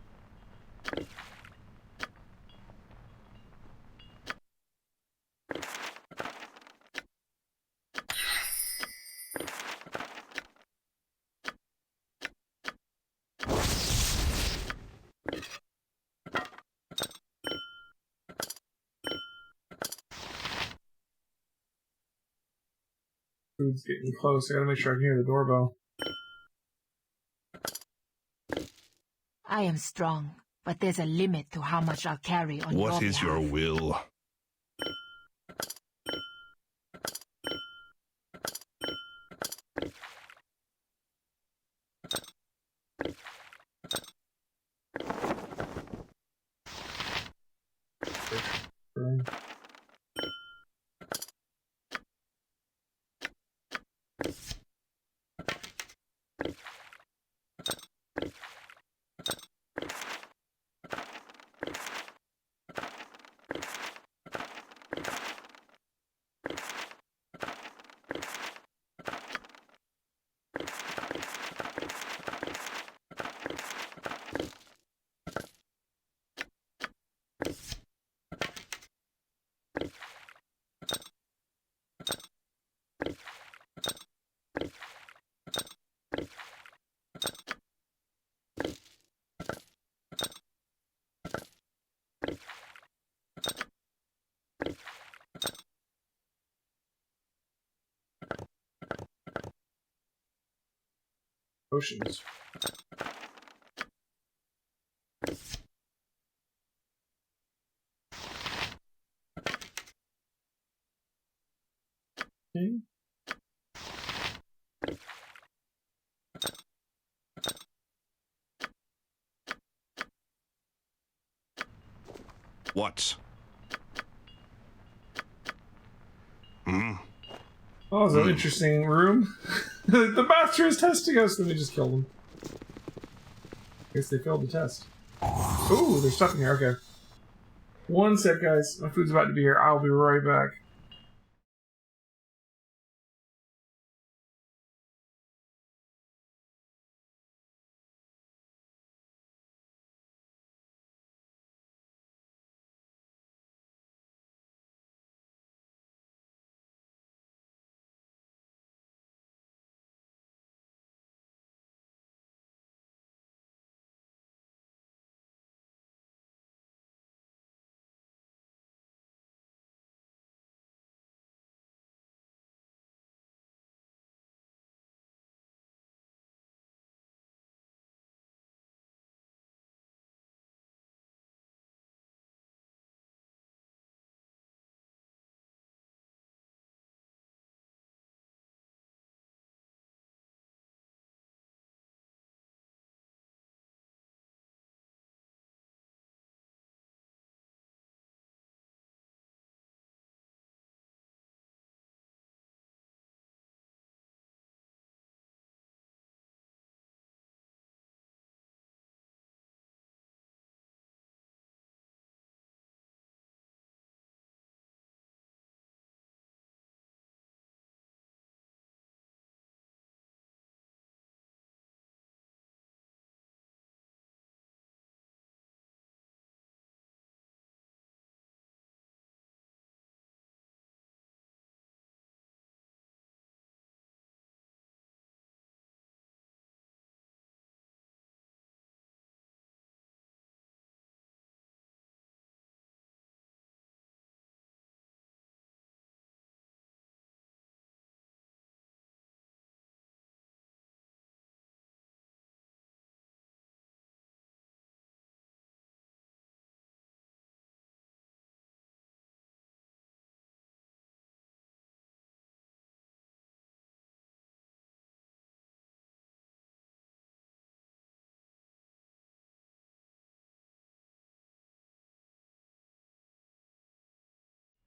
Food's getting close. I gotta make sure I can hear the doorbell. I am strong, but there's a limit to how much I'll carry on What is your behalf. will? Potions. Okay. What? Hmm? Oh, it's an interesting room. The master is testing us, then we just killed him. Guess they failed the test. Ooh, there's stuff in here, okay. One sec, guys. My food's about to be here. I'll be right back.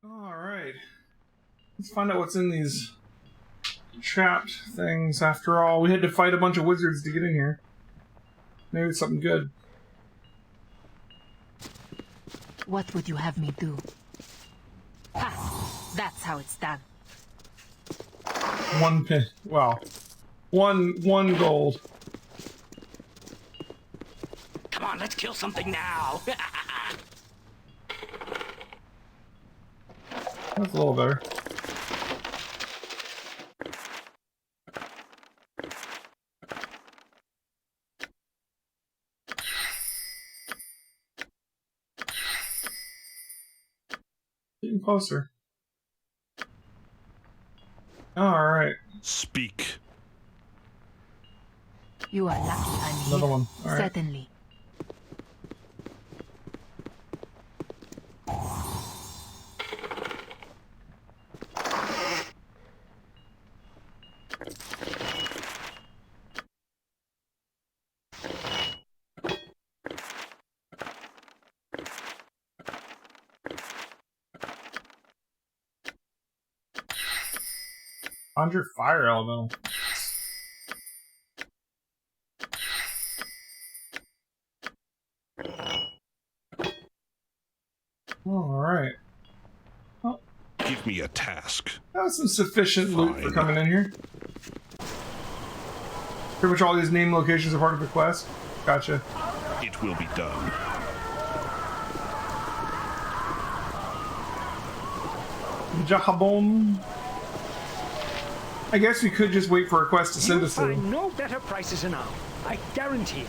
Alright. Let's find out what's in these trapped things. After all, we had to fight a bunch of wizards to get in here. Maybe it's something good. What would you have me do? Ha! That's how it's done. 1 pin. Wow. One gold. Come on, let's kill something now. That's a little better. Getting closer. Alright. Speak. You are lucky I'm here. Another one. All right. Certainly. Conjure fire elemental. Alright. Well, Give me a task. that was some sufficient loot for Fine. coming in here. Pretty much all these name locations are part of the quest. Gotcha. It will be done. Jahabom. I guess we could just wait for a quest to send You'll us to. find no better prices now. I guarantee it.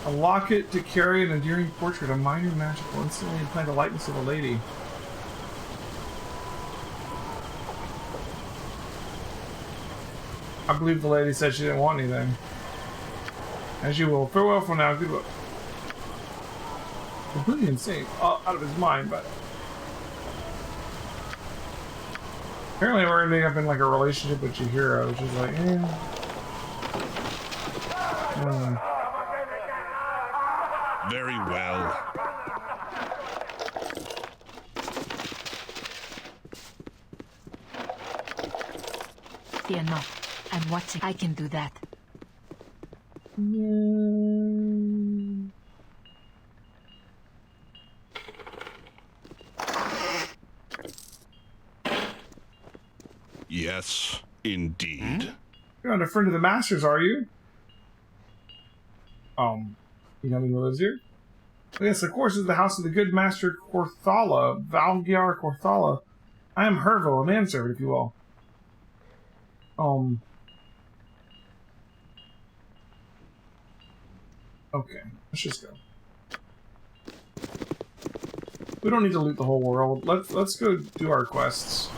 A locket to carry an endearing portrait, a minor magical instantly implant the likeness of a lady. I believe the lady said she didn't want anything. As you will. Farewell for now. Goodbye. Completely insane. Out of his mind, but... Apparently we're ending up in like a relationship with Chihiro, which is like, Very well. Fear not. I'm watching. I can do that. Yes, indeed. You're not a friend of the Masters, are you? You know who lives here? Yes, of course, it's the house of the good Master Korthala, Valgyar Korthala. I am Hervo, a manservant, if you will. Okay, let's just go. We don't need to loot the whole world. Let's go do our quests.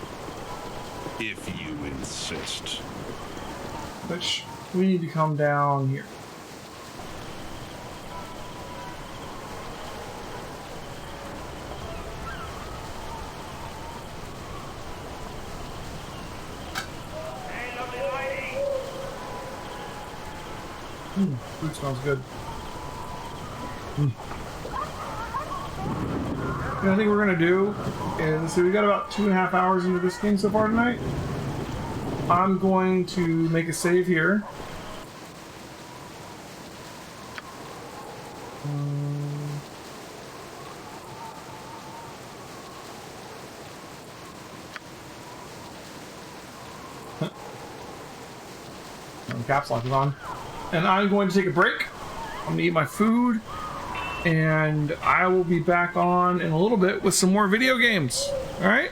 If you insist. Which we need to come down here. Food smells good. And I think we're gonna do is, so we got about 2.5 hours into this game so far tonight. I'm going to make a save here. Caps lock is on. And I'm going to take a break. I'm going to eat my food. And I will be back on in a little bit with some more video games. Alright?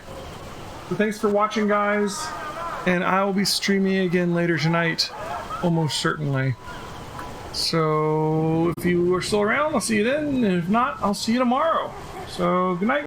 So thanks for watching, guys. And I will be streaming again later tonight. Almost certainly. So if you are still around, I'll see you then. And if not, I'll see you tomorrow. So good night.